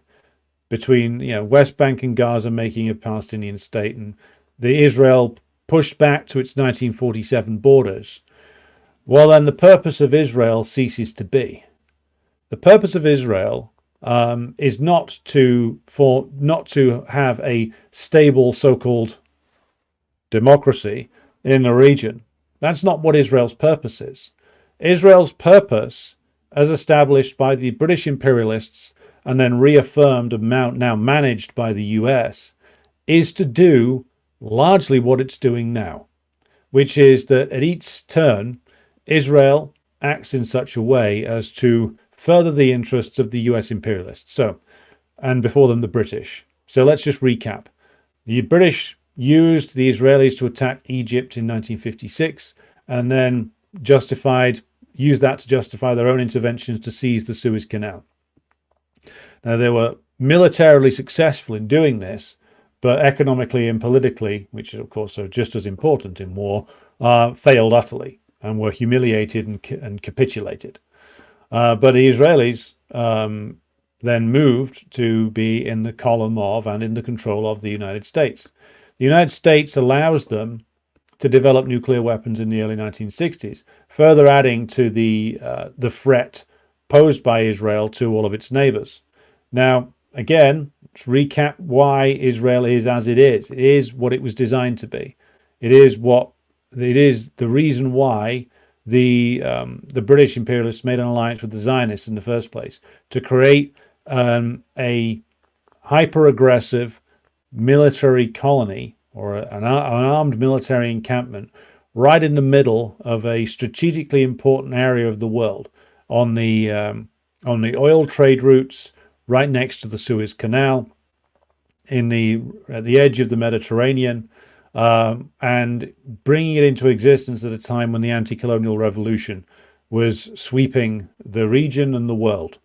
between West Bank and Gaza, making a Palestinian state, and the Israel pushed back to its 1947 borders, well, then the purpose of Israel ceases to be. The purpose of Israel is not to have a stable so-called democracy in the region. That's not what Israel's purpose is. Israel's purpose, as established by the British imperialists and then reaffirmed and now managed by the US, is to do largely what it's doing now, which is that at each turn, Israel acts in such a way as to further the interests of the US imperialists. And before them, the British. So let's just recap. The British used the Israelis to attack Egypt in 1956 and then justified use that to justify their own interventions to seize the Suez Canal. Now, they were militarily successful in doing this, but economically and politically, which of course are just as important in war, failed utterly and were humiliated and capitulated. But the Israelis then moved to be in the column of and in the control of the United States. The United States allows them to develop nuclear weapons in the early 1960s, further adding to the threat posed by Israel to all of its neighbors. Now, again, let's recap why Israel is as it is. It is what it was designed to be. It is the reason why the British imperialists made an alliance with the Zionists in the first place, to create a hyper-aggressive military colony or an armed military encampment right in the middle of a strategically important area of the world on the oil trade routes, right next to the Suez Canal, at the edge of the Mediterranean, and bringing it into existence at a time when the anti-colonial revolution was sweeping the region and the world.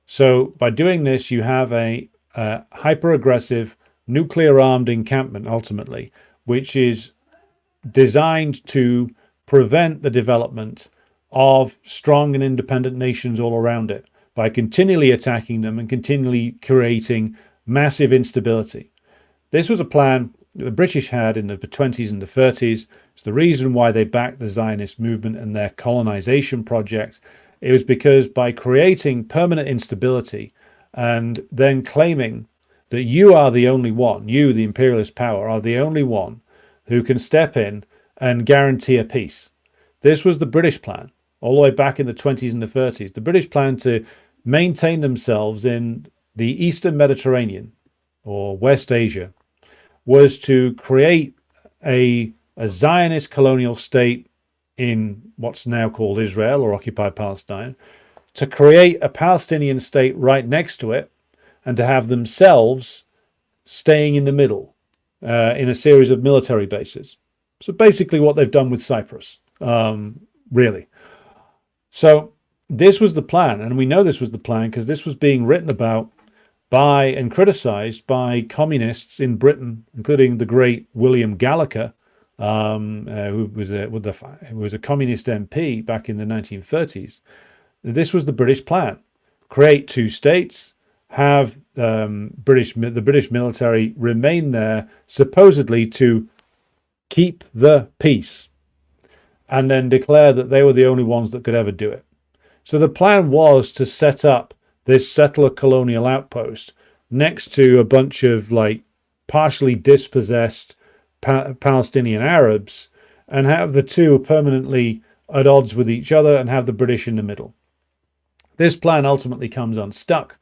So by doing this, you have a hyper-aggressive nuclear-armed encampment, ultimately, which is designed to prevent the development of strong and independent nations all around it by continually attacking them and continually creating massive instability. This was a plan the British had in the 20s and the 30s. It's the reason why they backed the Zionist movement and their colonization project. It was because by creating permanent instability and then claiming that you are the only one, you, the imperialist power, are the only one who can step in and guarantee a peace. This was the British plan, all the way back in the 20s and the 30s. The British plan to maintain themselves in the Eastern Mediterranean, or West Asia, was to create a Zionist colonial state in what's now called Israel or occupied Palestine, to create a Palestinian state right next to it, and to have themselves staying in the middle in a series of military bases. So basically what they've done with Cyprus, really. So this was the plan, and we know this was the plan because this was being written about by and criticized by communists in Britain, including the great William Gallagher, who was a communist MP back in the 1930s. This was the British plan: create two states, have the British military remain there, supposedly to keep the peace, and then declare that they were the only ones that could ever do it. So the plan was to set up this settler colonial outpost next to a bunch of partially dispossessed Palestinian Arabs, and have the two permanently at odds with each other and have the British in the middle. This plan ultimately comes unstuck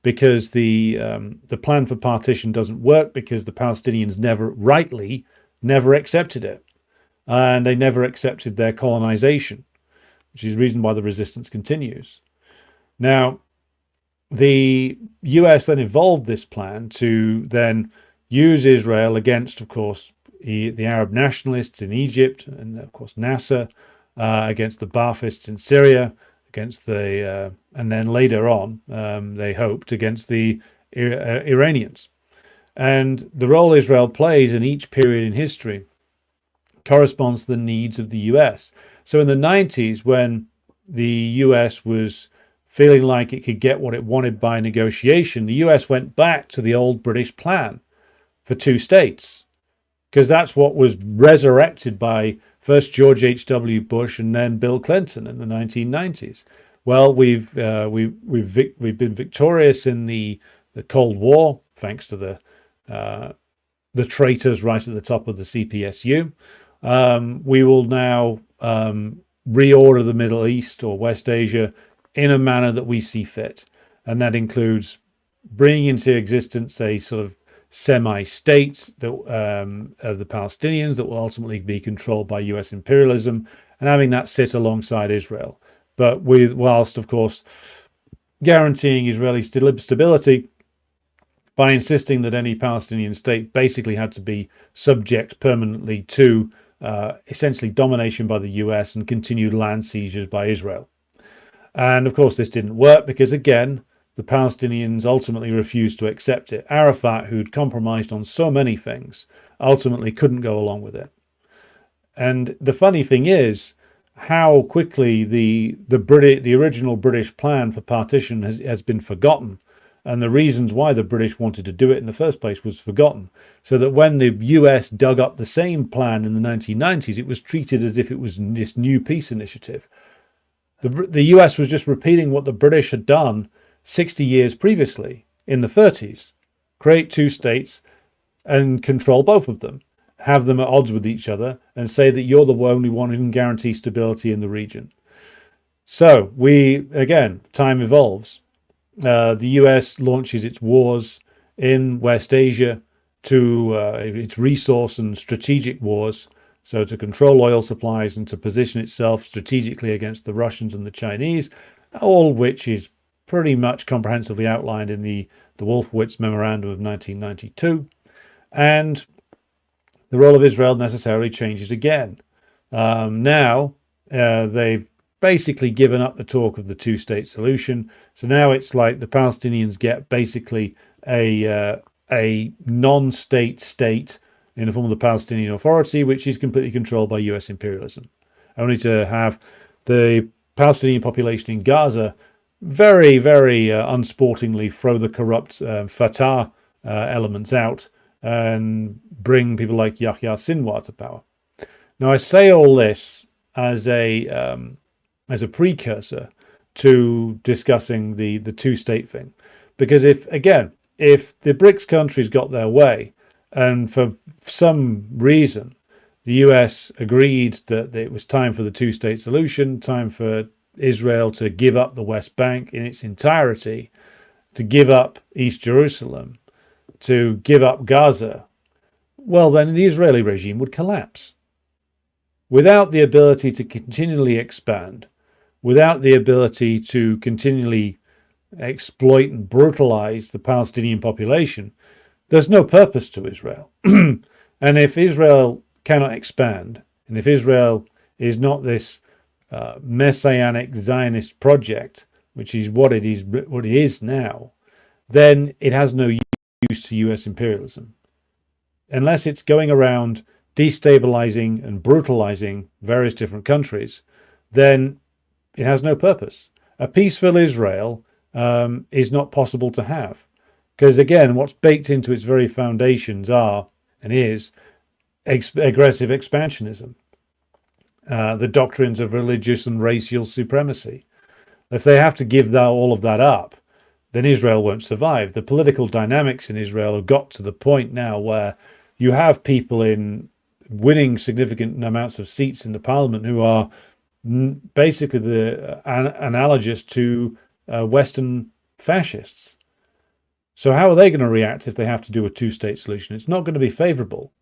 because the plan for partition doesn't work, because the Palestinians never accepted it, and they never accepted their colonization, which is the reason why the resistance continues. Now, the US then evolved this plan to then use Israel against, of course, the Arab nationalists in Egypt, and of course Nasser, against the Baathists in Syria, against and then later on, they hoped, against the Iranians. And the role Israel plays in each period in history corresponds to the needs of the US. So in the 90s, when the US was feeling like it could get what it wanted by negotiation, the US went back to the old British plan for two states, because that's what was resurrected by first George H.W. Bush and then Bill Clinton in the 1990s. Well, we've been victorious in the Cold War, thanks to the traitors right at the top of the CPSU. We will now reorder the Middle East or West Asia in a manner that we see fit, and that includes bringing into existence a sort of semi-state of the Palestinians that will ultimately be controlled by US imperialism, and having that sit alongside Israel, but whilst of course guaranteeing Israeli stability by insisting that any Palestinian state basically had to be subject permanently to essentially domination by the US and continued land seizures by Israel. And of course, this didn't work because, again, the Palestinians ultimately refused to accept it. Arafat, who'd compromised on so many things, ultimately couldn't go along with it. And the funny thing is how quickly the original British plan for partition has been forgotten. And the reasons why the British wanted to do it in the first place was forgotten. So that when the US dug up the same plan in the 1990s, it was treated as if it was this new peace initiative. The US was just repeating what the British had done 60 years previously in the 30s. Create two states and control both of them. Have them at odds with each other and say that you're the only one who can guarantee stability in the region. So time evolves. The US launches its wars in West Asia to its resource and strategic wars. So to control oil supplies and to position itself strategically against the Russians and the Chinese, all which is pretty much comprehensively outlined in the Wolfowitz Memorandum of 1992. And the role of Israel necessarily changes again. Now they've basically given up the talk of the two-state solution. So now it's like the Palestinians get basically a non-state state in the form of the Palestinian Authority, which is completely controlled by US imperialism. Only to have the Palestinian population in Gaza very, very unsportingly throw the corrupt Fatah elements out and bring people like Yahya Sinwar to power. Now, I say all this as a precursor to discussing the two-state thing, because if the BRICS countries got their way, and for some reason the US agreed that it was time for the two-state solution, time for Israel to give up the West Bank in its entirety, to give up East Jerusalem, to give up Gaza, well, then the Israeli regime would collapse. Without the ability to continually expand, without the ability to continually exploit and brutalize the Palestinian population, there's no purpose to Israel. And if Israel cannot expand, and if Israel is not this messianic Zionist project, which is what it is now, then it has no use to US imperialism. Unless it's going around destabilizing and brutalizing various different countries, then it has no purpose. A peaceful Israel is not possible to have. Because again, what's baked into its very foundations is aggressive expansionism, the doctrines of religious and racial supremacy. If they have to give all of that up, then Israel won't survive. The political dynamics in Israel have got to the point now where you have people winning significant amounts of seats in the parliament who are basically analogous to Western fascists. So how are they going to react if they have to do a two-state solution? It's not going to be favorable.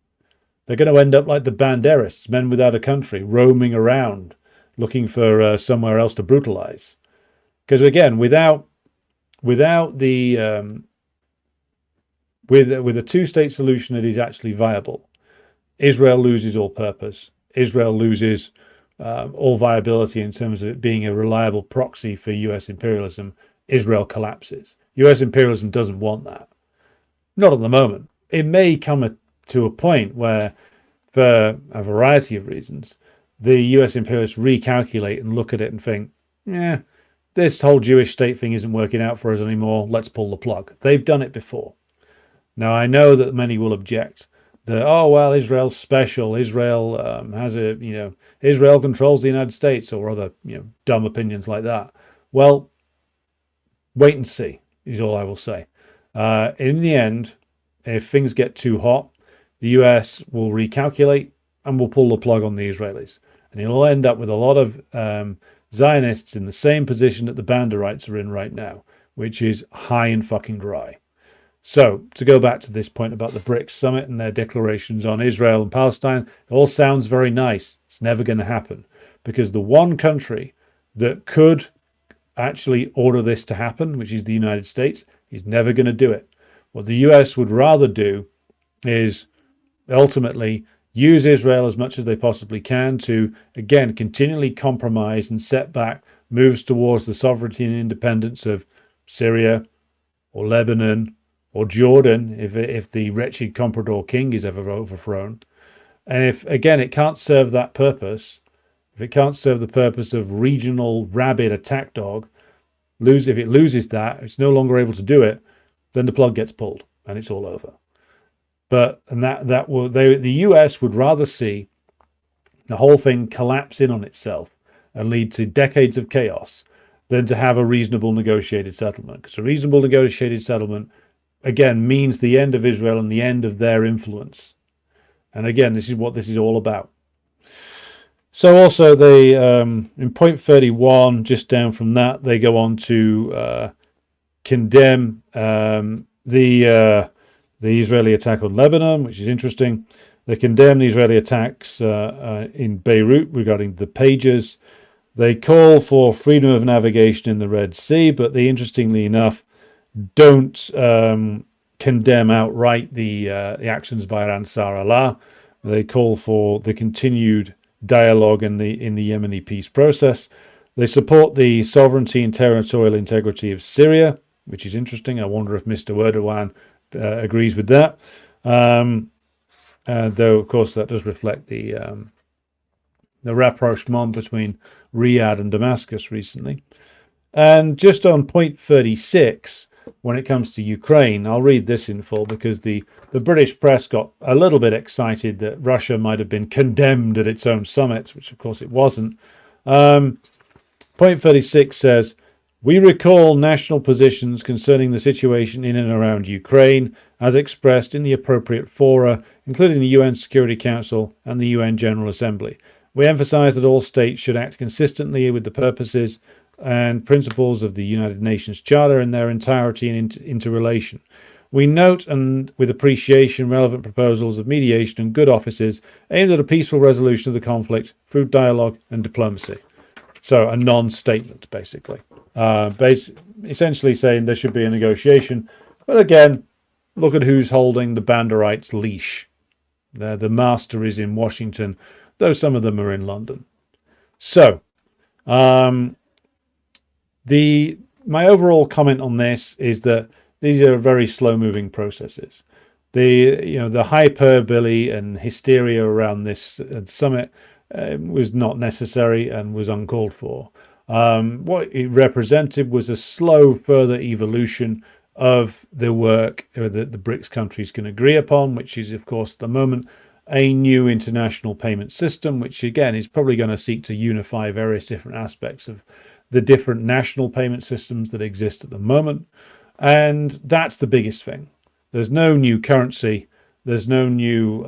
They're going to end up like the Banderists, men without a country, roaming around, looking for somewhere else to brutalize. Because again, with a two-state solution that is actually viable, Israel loses all purpose. Israel loses all viability in terms of it being a reliable proxy for US imperialism. Israel collapses. US imperialism doesn't want that. Not at the moment. It may come to a point where, for a variety of reasons, the US imperialists recalculate and look at it and think, this whole Jewish state thing isn't working out for us anymore. Let's pull the plug. They've done it before. Now, I know that many will object that, Israel's special. Israel Israel controls the United States, or other, dumb opinions like that. Well, wait and see is all I will say. In the end, if things get too hot, the US will recalculate and will pull the plug on the Israelis. And it'll end up with a lot of Zionists in the same position that the Banderites are in right now, which is high and fucking dry. So, to go back to this point about the BRICS summit and their declarations on Israel and Palestine, it all sounds very nice. It's never going to happen, because the one country that could actually order this to happen, which is the United States, is never going to do it. What the US would rather do is ultimately use Israel as much as they possibly can to, again, continually compromise and set back moves towards the sovereignty and independence of Syria or Lebanon or Jordan, if the wretched Comprador king is ever overthrown. And if, again, it can't serve that purpose, if it can't serve the purpose of regional rabid attack dog, if it loses that, it's no longer able to do it, then the plug gets pulled and it's all over. But the US would rather see the whole thing collapse in on itself and lead to decades of chaos than to have a reasonable negotiated settlement. Because a reasonable negotiated settlement, again, means the end of Israel and the end of their influence. And again, this is what this is all about. So also they, in point 31, just down from that, they go on to condemn the Israeli attack on Lebanon, which is interesting. They condemn the Israeli attacks in Beirut regarding the pages. They call for freedom of navigation in the Red Sea, but they, interestingly enough, don't condemn outright the actions by Ansar Allah. They call for the continued dialogue in the Yemeni peace process. They support the sovereignty and territorial integrity of Syria, which is interesting. I wonder if Mr. Erdogan agrees with that. Though, of course, that does reflect the rapprochement between Riyadh and Damascus recently. And just on point 36, when it comes to Ukraine, I'll read this in full because the British press got a little bit excited that Russia might have been condemned at its own summit, which of course it wasn't. Point 36 says, "We recall national positions concerning the situation in and around Ukraine as expressed in the appropriate fora, including the UN Security Council and the UN General Assembly. We emphasize that all states should act consistently with the purposes and principles of the United Nations Charter in their entirety and interrelation. We note and with appreciation relevant proposals of mediation and good offices aimed at a peaceful resolution of the conflict through dialogue and diplomacy." So a non-statement, basically. Essentially saying there should be a negotiation. But again, look at who's holding the Banderites' leash. The master is in Washington, though some of them are in London. So, my overall comment on this is that these are very slow-moving processes. The hyperbole and hysteria around this summit was not necessary and was uncalled for. What it represented was a slow further evolution of the work that the BRICS countries can agree upon, which is, of course, at the moment, a new international payment system, which again is probably going to seek to unify various different aspects of the different national payment systems that exist at the moment. And that's the biggest thing. There's no new currency. There's no new,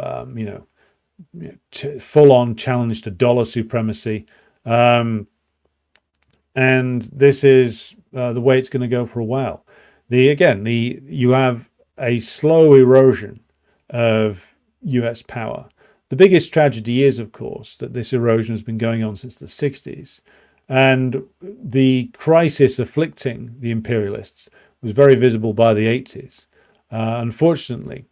full-on challenge to dollar supremacy. And this is the way it's going to go for a while. You have a slow erosion of US power. The biggest tragedy is, of course, that this erosion has been going on since the 60s. And the crisis afflicting the imperialists was very visible by the 80s. Unfortunately,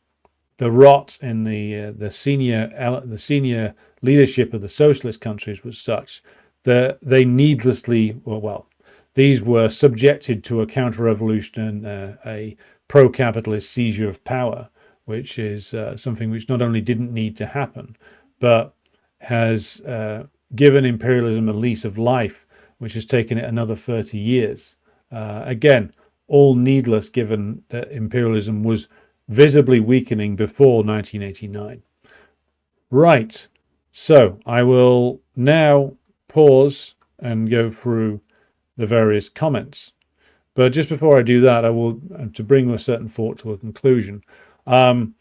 the rot in the senior leadership of the socialist countries was such that they needlessly, these were subjected to a counter-revolution and a pro-capitalist seizure of power, which is something which not only didn't need to happen, but has given imperialism a lease of life, which has taken it another 30 years. Again, all needless given that imperialism was visibly weakening before 1989. Right, so I will now pause and go through the various comments. But just before I do that, I will, to bring a certain thought to a conclusion. Again,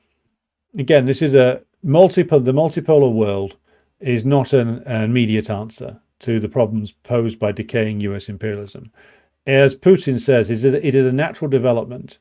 this is the multipolar world is not an immediate answer to the problems posed by decaying US imperialism. As Putin says, it is a natural development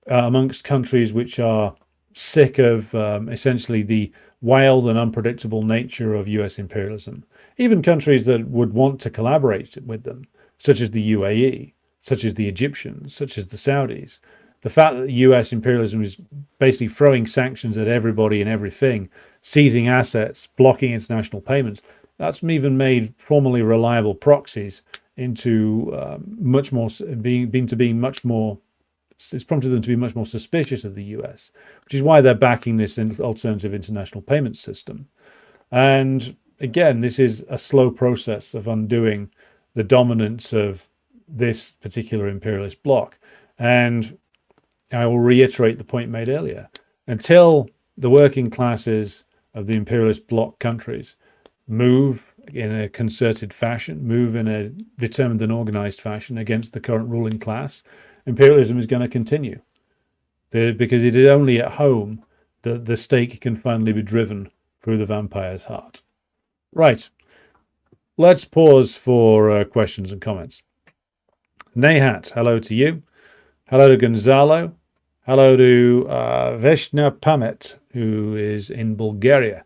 amongst countries which are sick of essentially the wild and unpredictable nature of US imperialism. Even countries that would want to collaborate with them, such as the UAE, such as the Egyptians, such as the Saudis. The fact that the US imperialism is basically throwing sanctions at everybody and everything seizing assets, blocking international payments. That's even made formally reliable proxies into much more being much more. It's prompted them to be much more suspicious of the US, which is why they're backing this alternative international payment system. And again, this is a slow process of undoing the dominance of this particular imperialist bloc. And I will reiterate the point made earlier. Until the working classes of the imperialist bloc countries move in a concerted fashion, move in a determined and organized fashion against the current ruling class, imperialism is going to continue. Because it is only at home that the stake can finally be driven through the vampire's heart. Right. Let's pause for questions and comments. Nehat, hello to you. Hello to Gonzalo. Hello to Veshna Pamet, who is in Bulgaria.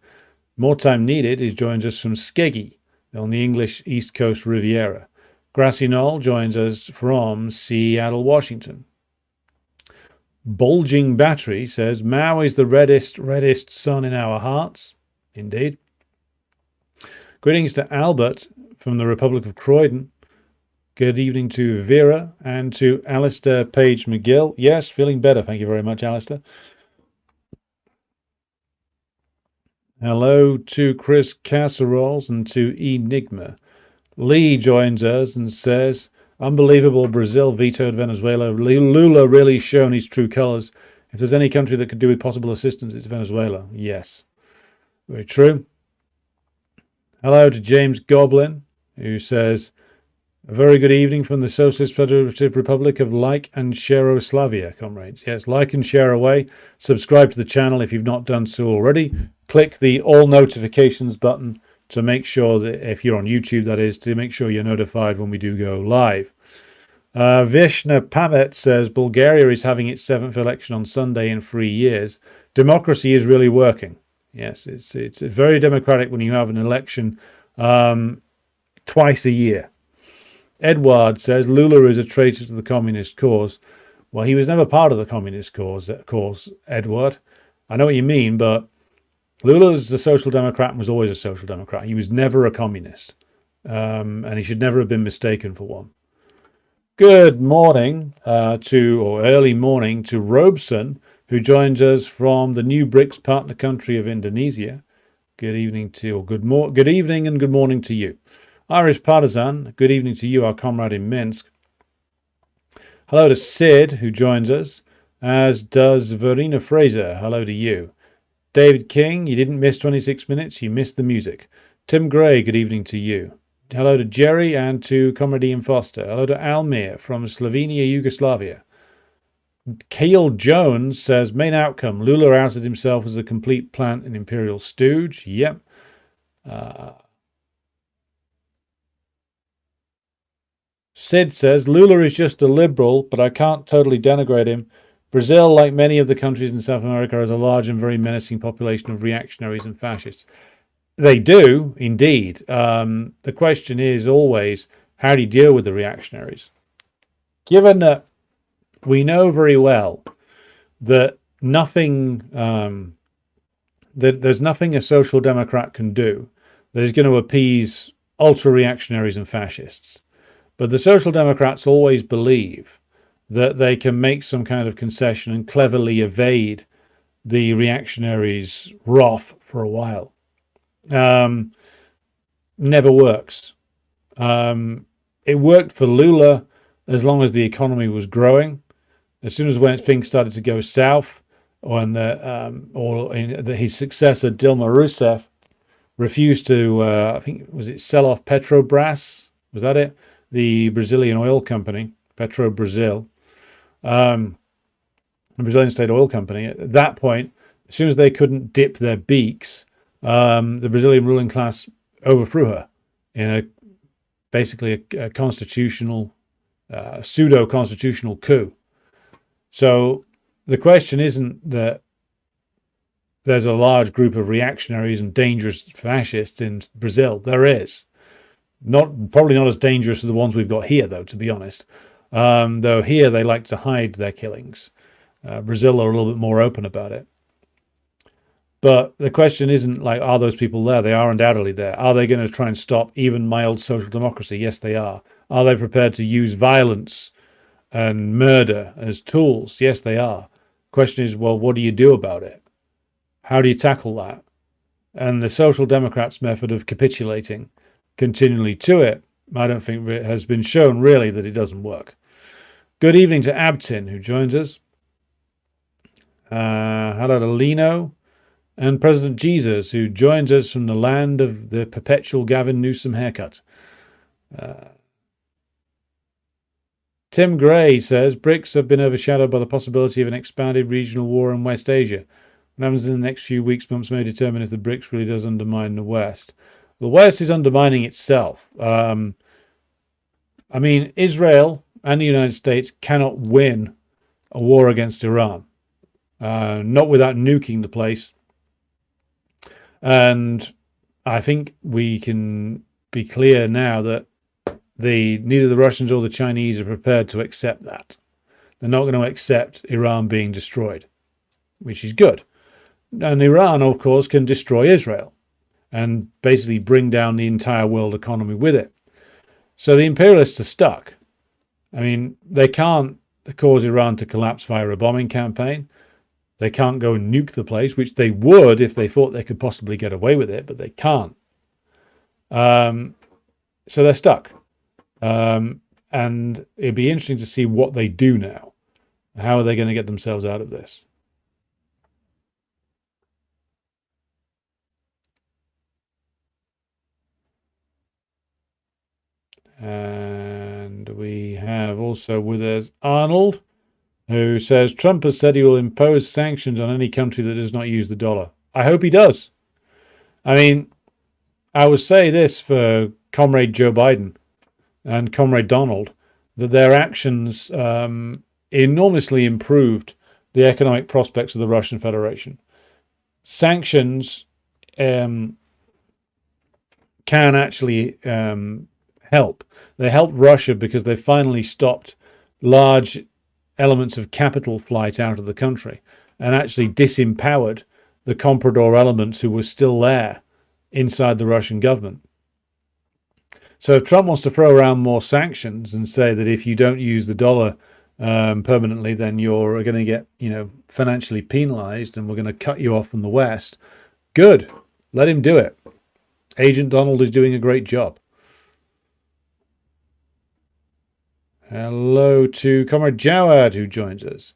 More time needed. He joins us from Skeggy on the English East Coast Riviera. Grassy Knoll joins us from Seattle, Washington. Bulging Battery says, Mao is the reddest sun in our hearts. Indeed. Greetings to Albert from the Republic of Croydon. Good evening to Vera and to Alistair Page McGill. Yes, feeling better. Thank you very much, Alistair. Hello to Chris Casseroles and to Enigma. Lee joins us and says, unbelievable, Brazil vetoed Venezuela. Lula really shown his true colors. If there's any country that could do with possible assistance, it's Venezuela. Yes, very true. Hello to James Goblin, who says, a very good evening from the Socialist Federative Republic of Like and Sharoslavia, comrades. Yes, like and share away. Subscribe to the channel if you've not done so already. Click the all notifications button to make sure that, if you're on YouTube, that is, to make sure you're notified when we do go live. Vishna Pamet says, Bulgaria is having its 7th election on Sunday in 3 years. Democracy is really working. Yes, it's very democratic when you have an election twice a year. Edward says, Lula is a traitor to the communist cause. Well, he was never part of the communist cause, of course, Edward. I know what you mean, but Lula's a social democrat and was always a social democrat. He was never a communist, and he should never have been mistaken for one. Good morning or early morning to Robeson, who joins us from the new BRICS partner country of Indonesia. Good evening to, or good evening and good morning to you. Irish Partisan, good evening to you, our comrade in Minsk. Hello to Sid, who joins us, as does Verena Fraser. Hello to you. David King, you didn't miss 26 minutes, you missed the music. Tim Gray, good evening to you. Hello to Jerry and to comrade Ian Foster. Hello to Almir from Slovenia, Yugoslavia. Kale Jones says, main outcome, Lula outed himself as a complete plant and imperial stooge. Yep. Sid says, Lula is just a liberal, but I can't totally denigrate him. Brazil, like many of the countries in South America, has a large and very menacing population of reactionaries and fascists. They do, indeed. The question is always, how do you deal with the reactionaries? Given that we know very well that there's nothing a social democrat can do that is going to appease ultra-reactionaries and fascists. But the Social Democrats always believe that they can make some kind of concession and cleverly evade the reactionaries' wrath for a while. Never works. It worked for Lula as long as the economy was growing. As soon as when things started to go south, his successor Dilma Rousseff refused to, I think, was it sell off Petrobras? Was that it? The Brazilian oil company, Petrobras, the Brazilian state oil company. At that point, as soon as they couldn't dip their beaks, the Brazilian ruling class overthrew her in basically a constitutional, pseudo-constitutional coup. So the question isn't that there's a large group of reactionaries and dangerous fascists in Brazil. There is. Probably not as dangerous as the ones we've got here, though, to be honest. Though here they like to hide their killings. Brazil are a little bit more open about it. But the question isn't like, are those people there? They are undoubtedly there. Are they going to try and stop even mild social democracy? Yes, they are. Are they prepared to use violence and murder as tools? Yes, they are. Question is, well, what do you do about it? How do you tackle that? And the Social Democrats' method of capitulating continually to it, I don't think it has been shown really that it doesn't work. Good evening to Abtin, who joins us. Hello to Lino. And President Jesus, who joins us from the land of the perpetual Gavin Newsom haircut. Tim Gray says, BRICS have been overshadowed by the possibility of an expanded regional war in West Asia. What happens in the next few weeks, months may determine if the BRICS really does undermine the West. The West is undermining itself. I mean, Israel and the United States cannot win a war against Iran, not without nuking the place. And I think we can be clear now that neither the Russians or the Chinese are prepared to accept that. They're not going to accept Iran being destroyed, which is good. And Iran, of course, can destroy Israel and basically bring down the entire world economy with it. So the imperialists are stuck. I mean, they can't cause Iran to collapse via a bombing campaign. They can't go and nuke the place, which they would if they thought they could possibly get away with it, but they can't. So they're stuck. And it'd be interesting to see what they do now. How are they going to get themselves out of this? And we have also with us Arnold, who says Trump has said he will impose sanctions on any country that does not use the dollar. I hope he does. I mean, I would say this for Comrade Joe Biden and Comrade Donald, that their actions enormously improved the economic prospects of the Russian Federation. Sanctions can actually help. They help Russia because they finally stopped large elements of capital flight out of the country and actually disempowered the comprador elements who were still there inside the Russian government. So if Trump wants to throw around more sanctions and say that if you don't use the dollar permanently, then you're going to get, financially penalized and we're going to cut you off from the West, good. Let him do it. Agent Donald is doing a great job. Hello to Comrade Jawad, who joins us.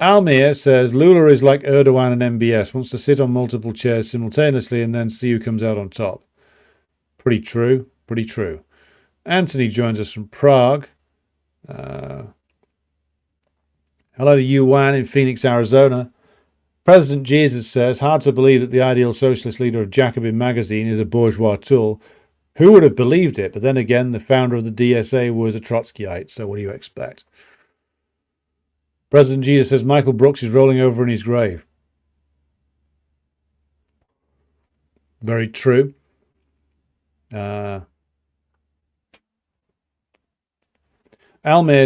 Almir says, Lula is like Erdogan and MBS, wants to sit on multiple chairs simultaneously and then see who comes out on top. Pretty true, pretty true. Anthony joins us from Prague. Hello to Yuan in Phoenix, Arizona. President Jesus says, hard to believe that the ideal socialist leader of Jacobin magazine is a bourgeois tool. Who would have believed it? But then again, the founder of the DSA was a Trotskyite, so what do you expect? President Jesus says Michael Brooks is rolling over in his grave. Very true. Almir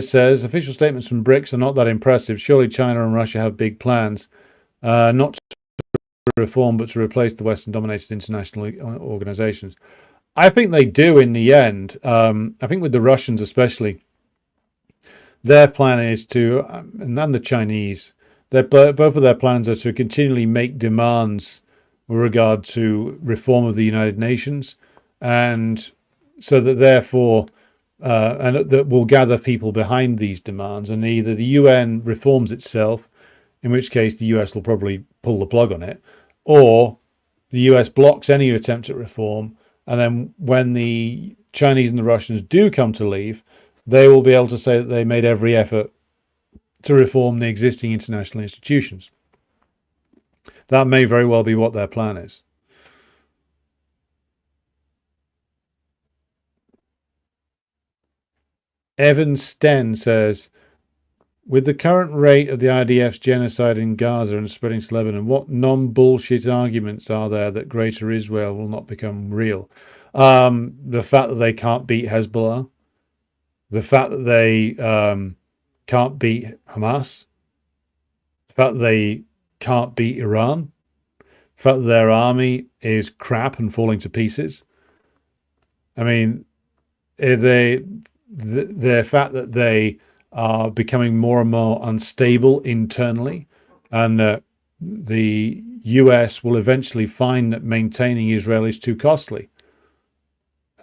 says, official statements from BRICS are not that impressive. Surely China and Russia have big plans, not to reform, but to replace the Western-dominated international organizations. I think they do in the end. I think with the Russians especially, their plan is to, and then the Chinese, both of their plans are to continually make demands with regard to reform of the United Nations, and so that therefore, and that will gather people behind these demands, and either the UN reforms itself, in which case the US will probably pull the plug on it, or the US blocks any attempt at reform. And then when the Chinese and the Russians do come to leave, they will be able to say that they made every effort to reform the existing international institutions. That may very well be what their plan is. Evan Sten says, with the current rate of the IDF's genocide in Gaza and spreading to Lebanon, what non-bullshit arguments are there that Greater Israel will not become real? The fact that they can't beat Hezbollah, the fact that they can't beat Hamas, the fact that they can't beat Iran. the fact that their army is crap and falling to pieces. I mean, the fact that they are becoming more and more unstable internally, and the US will eventually find that maintaining Israel is too costly.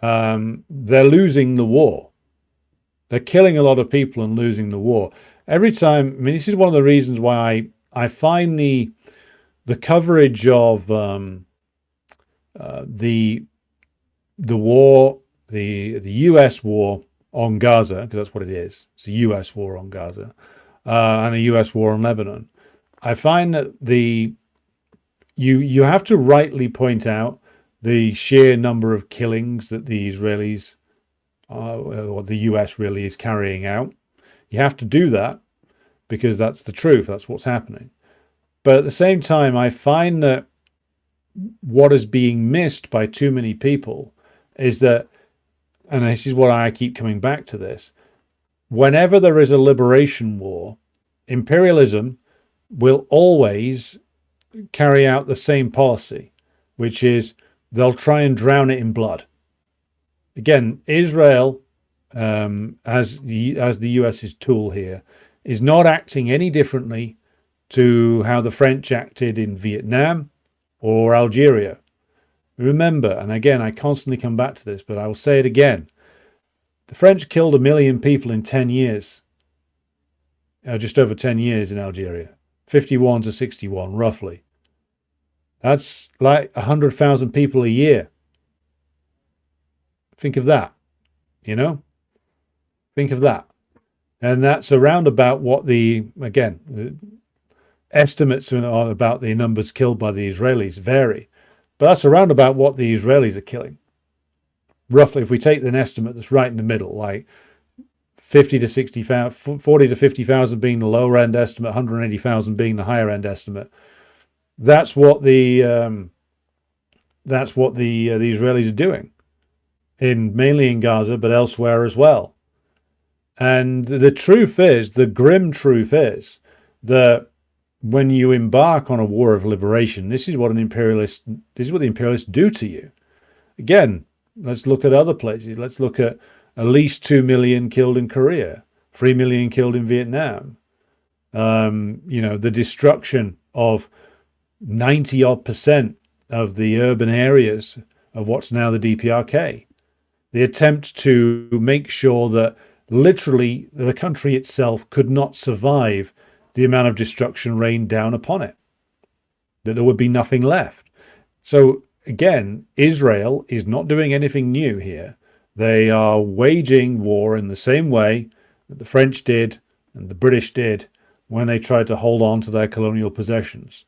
They're losing the war. They're killing a lot of people and losing the war. Every time, I mean, this is one of the reasons why I find the coverage of the war, the US war on Gaza, because that's what it is. It's a US war on Gaza, and a US war on Lebanon. I find that you have to rightly point out the sheer number of killings that the Israelis, or the US really is carrying out. You have to do that because that's the truth. That's what's happening. But at the same time, I find that what is being missed by too many people is that, and this is what I keep coming back to this, whenever there is a liberation war, imperialism will always carry out the same policy, which is they'll try and drown it in blood. Again, Israel, as the US's tool here, is not acting any differently to how the French acted in Vietnam or Algeria. Remember, and again, I constantly come back to this, but I will say it again. The French killed 1 million people in 10 years, just over 10 years in Algeria, 51 to 61, roughly. That's like 100,000 people a year. Think of that, Think of that. And that's around about what the estimates about the numbers killed by the Israelis vary. But that's around about what the Israelis are killing. Roughly, if we take an estimate that's right in the middle, like 40 to 50,000 being the lower end estimate, 180,000 being the higher end estimate. That's what the Israelis are doing, mainly in Gaza, but elsewhere as well. And the truth is, the grim truth is, that when you embark on a war of liberation, this is what the imperialists do to you. Again, let's look at other places. Let's look at least 2 million killed in Korea, 3 million killed in Vietnam. The destruction of 90% of the urban areas of what's now the DPRK. The attempt to make sure that literally the country itself could not survive the amount of destruction rained down upon it, that there would be nothing left. So again, Israel is not doing anything new here. They are waging war in the same way that the French did and the British did when they tried to hold on to their colonial possessions.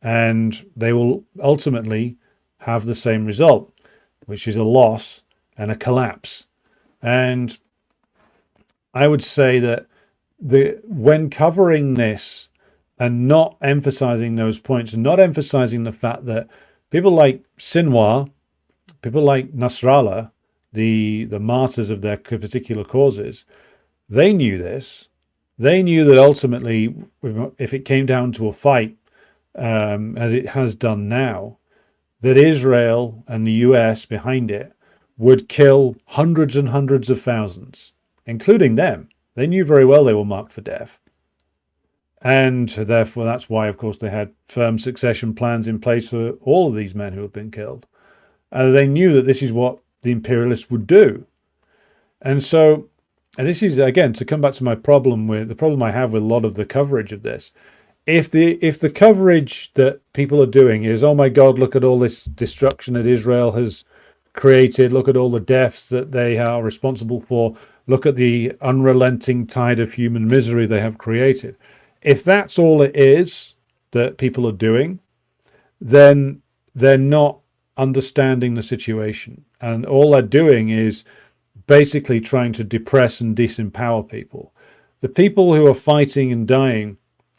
And they will ultimately have the same result, which is a loss and a collapse. And I would say that when covering this and not emphasizing those points and not emphasizing the fact that people like Sinwar, people like Nasrallah, the martyrs of their particular causes, they knew this. They knew that ultimately, if it came down to a fight, as it has done now, that Israel and the US behind it would kill hundreds and hundreds of thousands, including them. They knew very well they were marked for death. And therefore, that's why, of course, they had firm succession plans in place for all of these men who had been killed. They knew that this is what the imperialists would do. And so, and this is, again, to come back to the problem I have with a lot of the coverage of this. If the coverage that people are doing is, oh my God, look at all this destruction that Israel has created, look at all the deaths that they are responsible for, look at the unrelenting tide of human misery they have created. If that's all it is that people are doing, then they're not understanding the situation. And all they're doing is basically trying to depress and disempower people. The people who are fighting and dying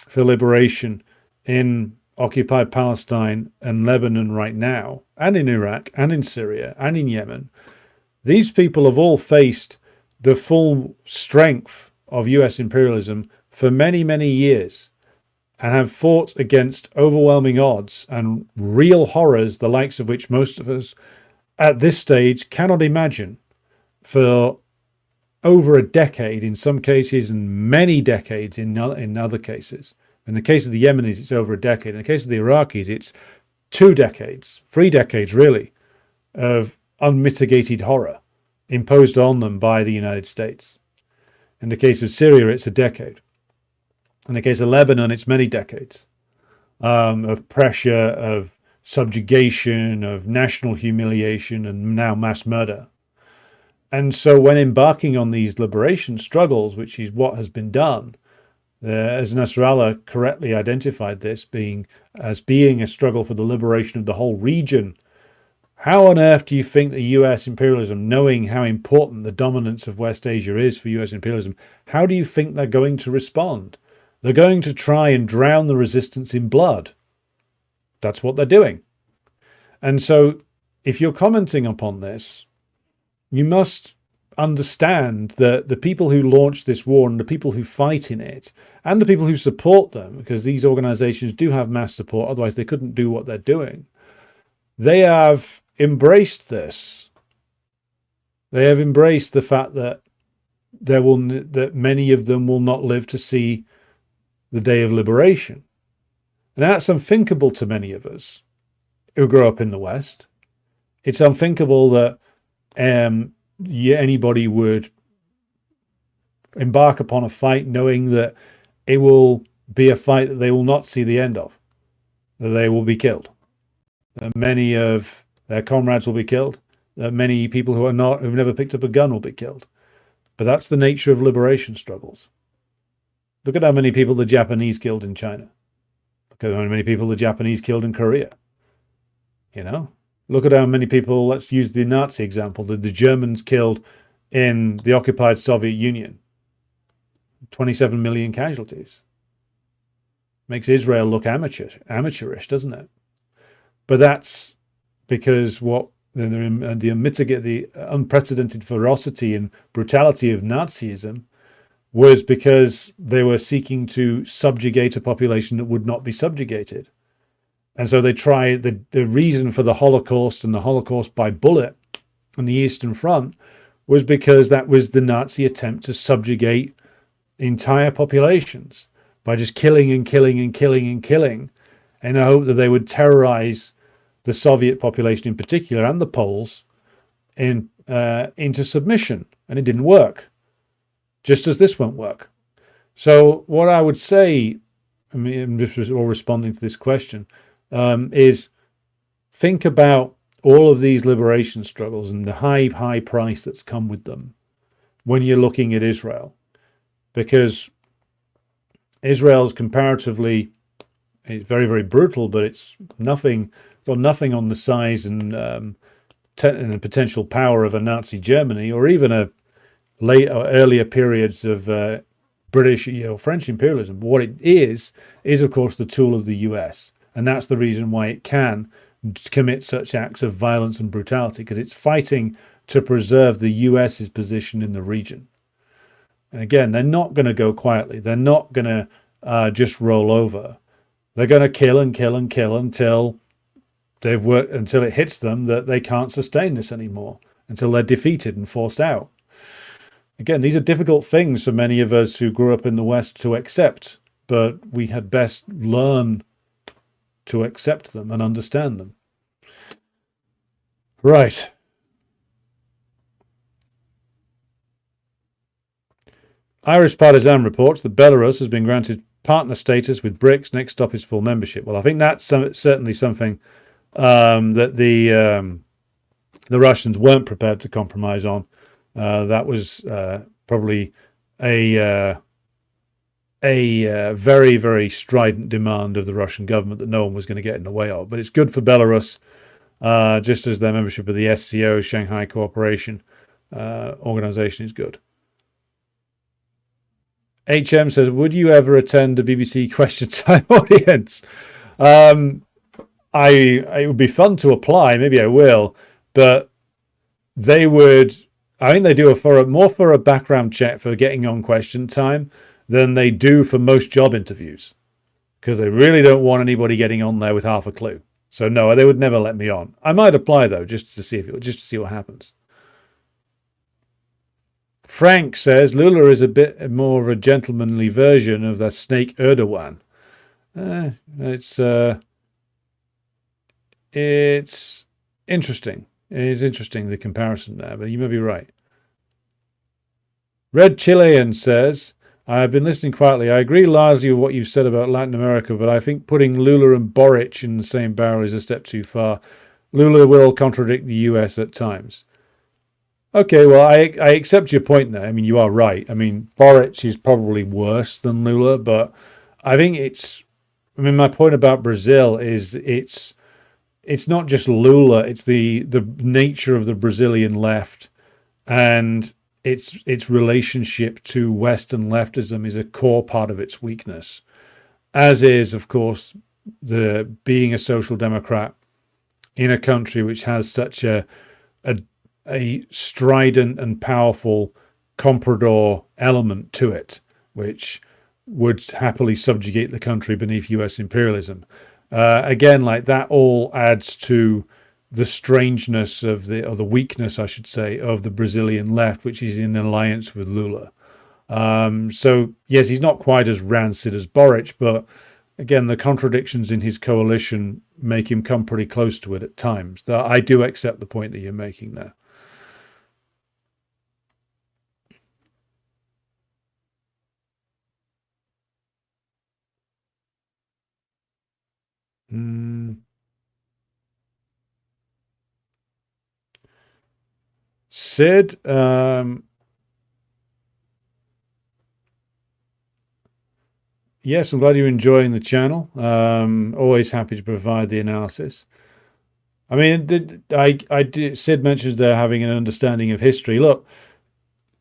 for liberation in occupied Palestine and Lebanon right now, and in Iraq, and in Syria, and in Yemen, these people have all faced the full strength of US imperialism for many, many years. and have fought against overwhelming odds and real horrors, the likes of which most of us at this stage cannot imagine, for over a decade in some cases and many decades in other cases. In the case of the Yemenis, it's over a decade. In the case of the Iraqis, it's 2 decades, 3 decades really, of unmitigated horror imposed on them by the United States. In the case of Syria, it's a decade. In the case of Lebanon, it's many decades of pressure, of subjugation, of national humiliation, and now mass murder. And so when embarking on these liberation struggles, which is what has been done, as Nasrallah correctly identified this as being a struggle for the liberation of the whole region, how on earth do you think the US imperialism, knowing how important the dominance of West Asia is for US imperialism, how do you think they're going to respond? They're going to try and drown the resistance in blood. That's what they're doing. And so if you're commenting upon this, you must understand that the people who launch this war and the people who fight in it and the people who support them, because these organizations do have mass support, otherwise they couldn't do what they're doing, they have embraced this. They have embraced the fact that that many of them will not live to see the day of liberation. And that's unthinkable to many of us who grow up in the West. It's unthinkable that anybody would embark upon a fight knowing that it will be a fight that they will not see the end of, that they will be killed, that many of their comrades will be killed, that many people who've never picked up a gun will be killed. But that's the nature of liberation struggles. Look at how many people the Japanese killed in China. Look at how many people the Japanese killed in Korea. Look at how many people, let's use the Nazi example, that the Germans killed in the occupied Soviet Union. 27 million casualties. Makes Israel look amateurish, doesn't it? But that's because the unprecedented ferocity and brutality of Nazism was because they were seeking to subjugate a population that would not be subjugated. And so they tried, the reason for the Holocaust and the Holocaust by bullet on the Eastern Front was because that was the Nazi attempt to subjugate entire populations by just killing and killing and killing and killing in the hope that they would terrorize the Soviet population in particular and the Poles into submission. And it didn't work, just as this won't work. So what I would say, I mean, this was all responding to this question, is think about all of these liberation struggles and the high price that's come with them when you're looking at Israel. Because Israel's comparatively, it's very, very brutal, but it's got nothing on the size and the potential power of a Nazi Germany, or even a late or earlier periods of British or French imperialism. What it is of course the tool of the US, and that's the reason why it can commit such acts of violence and brutality, because it's fighting to preserve the US's position in the region. And again, they're not going to go quietly. They're not going to just roll over. They're going to kill and kill and kill until until it hits them that they can't sustain this anymore, until they're defeated and forced out. Again, these are difficult things for many of us who grew up in the West to accept, but we had best learn to accept them and understand them. Right. Irish Partisan reports that Belarus has been granted partner status with BRICS. Next stop is full membership. Well, I think that's certainly something that the Russians weren't prepared to compromise on. That was probably a very, very strident demand of the Russian government that no one was going to get in the way of. But it's good for Belarus, just as their membership of the SCO, Shanghai Cooperation Organization, is good. HM says, would you ever attend a BBC Question Time audience? It would be fun to apply. Maybe I will. But they would, I think they do more for a background check for getting on Question Time than they do for most job interviews. because they really don't want anybody getting on there with half a clue. So no, they would never let me on. I might apply though, just to see what happens. Frank says Lula is a bit more of a gentlemanly version of the snake Erdogan. It's interesting. It's interesting, the comparison there, but you may be right. Red Chilean says, I have been listening quietly. I agree largely with what you've said about Latin America, but I think putting Lula and Boric in the same barrel is a step too far. Lula will contradict the US at times. Okay, well, I accept your point there. I mean, you are right. I mean, Boric is probably worse than Lula, but I think my point about Brazil is it's not just Lula, it's the nature of the Brazilian left, and its relationship to Western leftism is a core part of its weakness, as is, of course, the being a social democrat in a country which has such a strident and powerful comprador element to it, which would happily subjugate the country beneath US imperialism. Again, like that all adds to the strangeness or the weakness, I should say, of the Brazilian left, which is in alliance with Lula. So yes, he's not quite as rancid as Boric, but again, the contradictions in his coalition make him come pretty close to it at times. I do accept the point that you're making there. Sid, yes, I'm glad you're enjoying the channel. Always happy to provide the analysis. I mean, Sid mentions they're having an understanding of history. Look,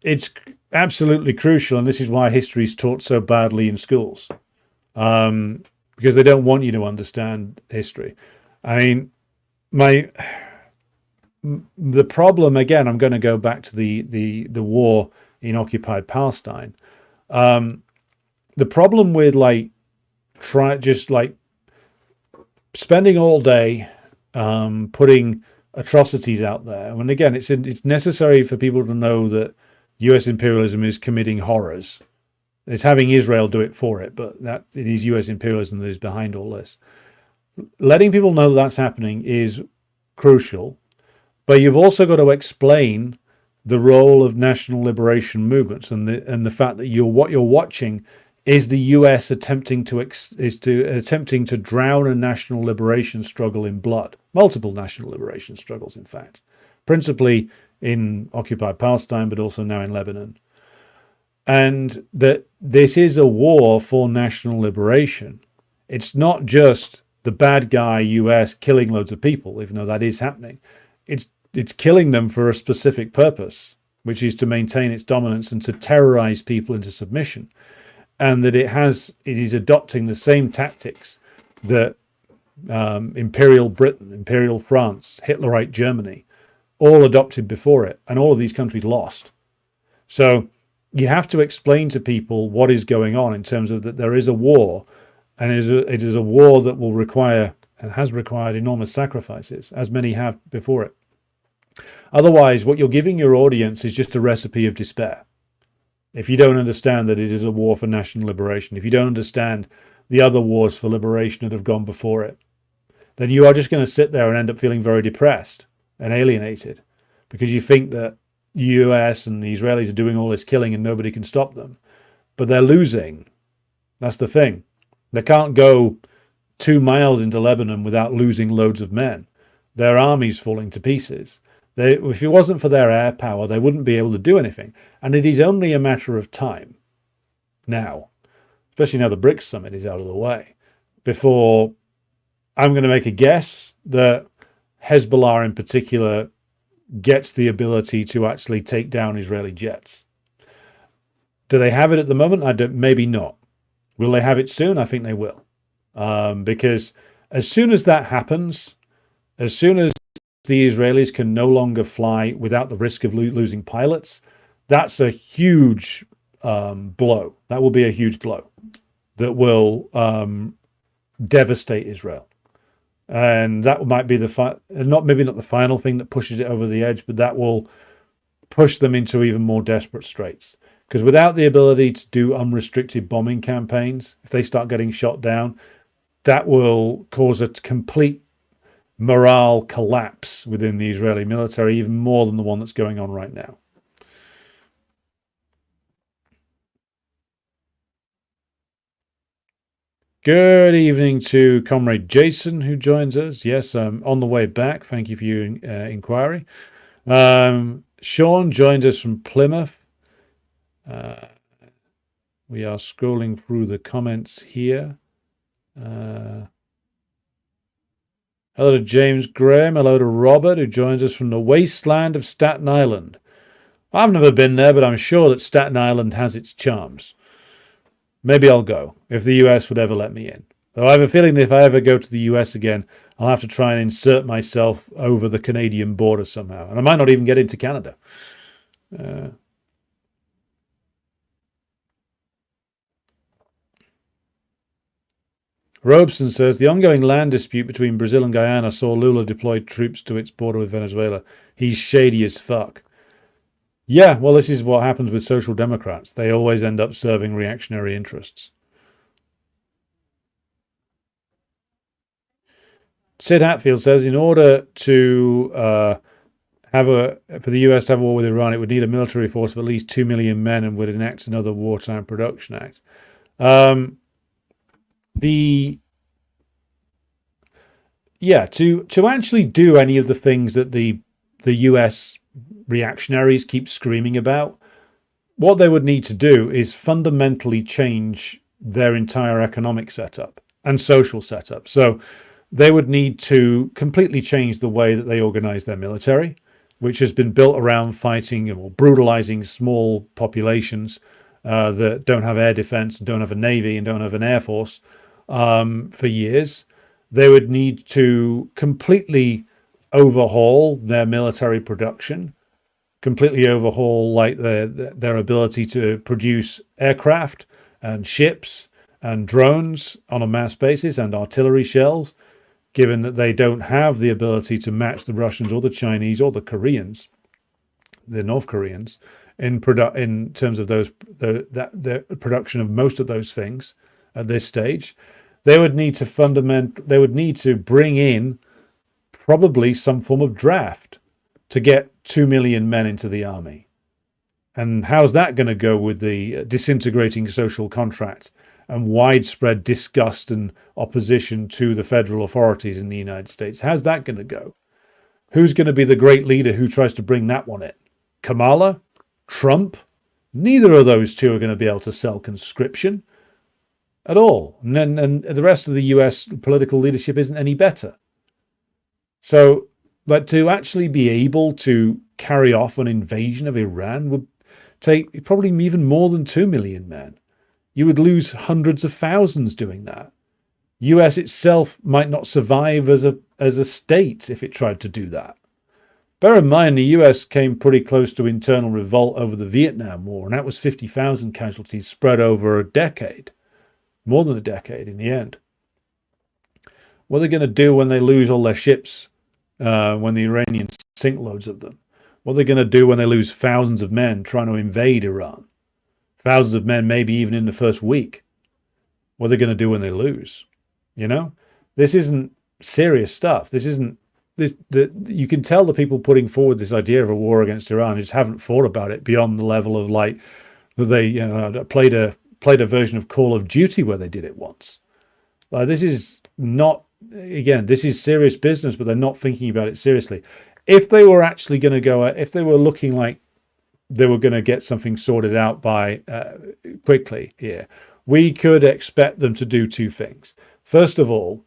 it's absolutely crucial, and this is why history is taught so badly in schools, because they don't want you to understand history. I mean, the problem, again, I'm going to go back to the war in occupied Palestine. The problem with spending all day putting atrocities out there, and again, it's necessary for people to know that US imperialism is committing horrors. It's having Israel do it for it, but that it is US imperialism that is behind all this. Letting people know that's happening is crucial, but you've also got to explain the role of national liberation movements and the fact that what you're watching is the US attempting to drown a national liberation struggle in blood. Multiple national liberation struggles, in fact, principally in occupied Palestine, but also now in Lebanon. And that this is a war for national liberation. It's not just the bad guy US killing loads of people, even though that is happening. It's killing them for a specific purpose, which is to maintain its dominance and to terrorize people into submission. And that it is adopting the same tactics that Imperial Britain, Imperial France, Hitlerite Germany, all adopted before it, and all of these countries lost. So you have to explain to people what is going on in terms of that there is a war, and it is a war that will require and has required enormous sacrifices, as many have before it. Otherwise, what you're giving your audience is just a recipe of despair. If you don't understand that it is a war for national liberation, if you don't understand the other wars for liberation that have gone before it, then you are just going to sit there and end up feeling very depressed and alienated because you think that the US and the Israelis are doing all this killing and nobody can stop them. But they're losing. That's the thing. They can't go 2 miles into Lebanon without losing loads of men. Their army's falling to pieces. If it wasn't for their air power, they wouldn't be able to do anything. And it is only a matter of time now, especially now the BRICS summit is out of the way, before I'm going to make a guess that Hezbollah in particular gets the ability to actually take down Israeli jets. Do they have it at the moment? Maybe not. Will they have it soon? I think they will. Because as soon as that happens, as soon as the Israelis can no longer fly without the risk of losing pilots, that's a huge blow. That will be a huge blow that will devastate Israel. And that might be maybe not the final thing that pushes it over the edge, but that will push them into even more desperate straits. Because without the ability to do unrestricted bombing campaigns, if they start getting shot down, that will cause a complete morale collapse within the Israeli military, even more than the one that's going on right now. Good evening to Comrade Jason, who joins us. Yes, I'm on the way back. Thank you for your inquiry. Sean joined us from Plymouth. We are scrolling through the comments here. Hello to James Graham. Hello to Robert, who joins us from the wasteland of Staten Island. I've never been there, but I'm sure that Staten Island has its charms. Maybe I'll go, if the US would ever let me in. Though I have a feeling that if I ever go to the US again, I'll have to try and insert myself over the Canadian border somehow. And I might not even get into Canada. Robeson says, the ongoing land dispute between Brazil and Guyana saw Lula deploy troops to its border with Venezuela. He's shady as fuck. Yeah, well, this is what happens with social democrats. They always end up serving reactionary interests. Sid Hatfield says, in order to for the US to have a war with Iran, it would need a military force of at least 2 million men and would enact another Wartime Production Act. To actually do any of the things that the US reactionaries keep screaming about, what they would need to do is fundamentally change their entire economic setup and social setup. So they would need to completely change the way that they organize their military, which has been built around fighting or brutalizing small populations that don't have air defense, don't have a navy, and don't have an air force for years. They would need to completely overhaul their military production, completely overhaul like their ability to produce aircraft and ships and drones on a mass basis and artillery shells, given that they don't have the ability to match the Russians or the Chinese or the Koreans, the North Koreans, in terms of the production of most of those things at this stage. They would need to bring in probably some form of draft to get 2 million men into the army. And how's that going to go with the disintegrating social contract and widespread disgust and opposition to the federal authorities in the United States? How's that going to go? Who's going to be the great leader who tries to bring that one in? Kamala? Trump? Neither of those two are going to be able to sell conscription at all. And the rest of the US political leadership isn't any better. So, but to actually be able to carry off an invasion of Iran would take probably even more than 2 million men. You would lose hundreds of thousands doing that. US itself might not survive as a state if it tried to do that. Bear in mind, the US came pretty close to internal revolt over the Vietnam War, and that was 50,000 casualties spread over a decade. More than a decade in the end. What are they going to do when they lose all their ships, when the Iranians sink loads of them? What are they going to do when they lose thousands of men trying to invade Iran? Thousands of men, maybe even in the first week. What are they going to do when they lose? You know, this isn't serious stuff. You can tell the people putting forward this idea of a war against Iran just haven't thought about it beyond the level of like that they played a version of Call of Duty where they did it once. This is not, again, this is serious business, but they're not thinking about it seriously. If they were actually going to go, if they were looking like they were going to get something sorted out by quickly here, we could expect them to do two things. First of all,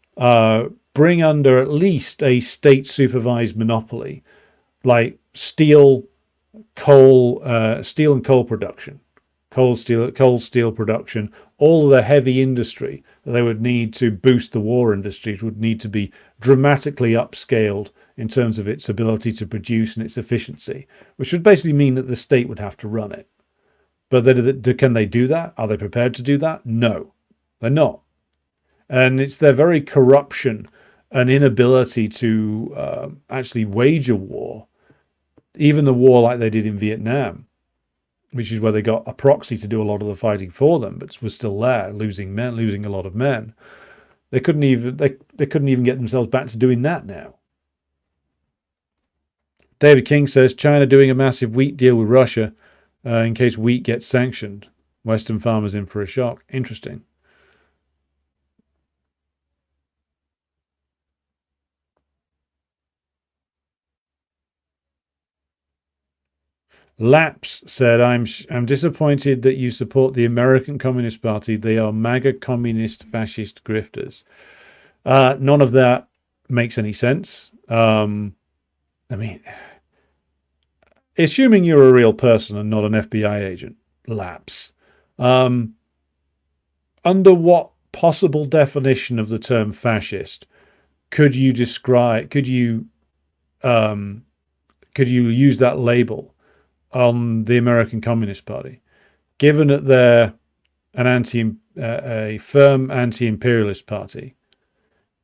bring under at least a state-supervised monopoly, like steel and coal production. Coal, steel production, all of the heavy industry that they would need to boost the war industries would need to be dramatically upscaled in terms of its ability to produce and its efficiency, which would basically mean that the state would have to run it. But can they do that? Are they prepared to do that? No, they're not. And it's their very corruption and inability to actually wage a war, even the war like they did in Vietnam, which is where they got a proxy to do a lot of the fighting for them, but was still there, losing a lot of men. They couldn't even get themselves back to doing that now. David King says China doing a massive wheat deal with Russia in case wheat gets sanctioned. Western farmers in for a shock. Interesting. Laps said, I'm disappointed that you support the American Communist Party. They are MAGA communist fascist grifters. None of that makes any sense. I mean, assuming you're a real person and not an FBI agent, Laps, under what possible definition of the term fascist could you use that label on the American Communist Party, given that they're a firm anti-imperialist party,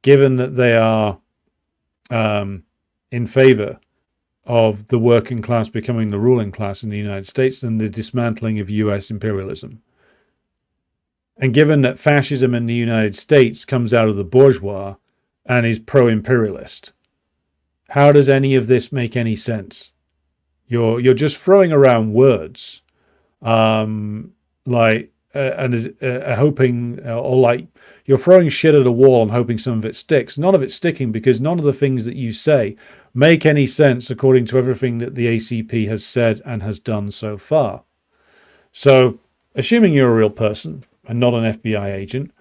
given that they are in favor of the working class becoming the ruling class in the United States and the dismantling of US imperialism, and given that fascism in the United States comes out of the bourgeois and is pro-imperialist. How does any of this make any sense? You're just throwing around words, hoping, or like you're throwing shit at a wall and hoping some of it sticks. None of it's sticking because none of the things that you say make any sense according to everything that the ACP has said and has done so far. So, assuming you're a real person and not an FBI agent,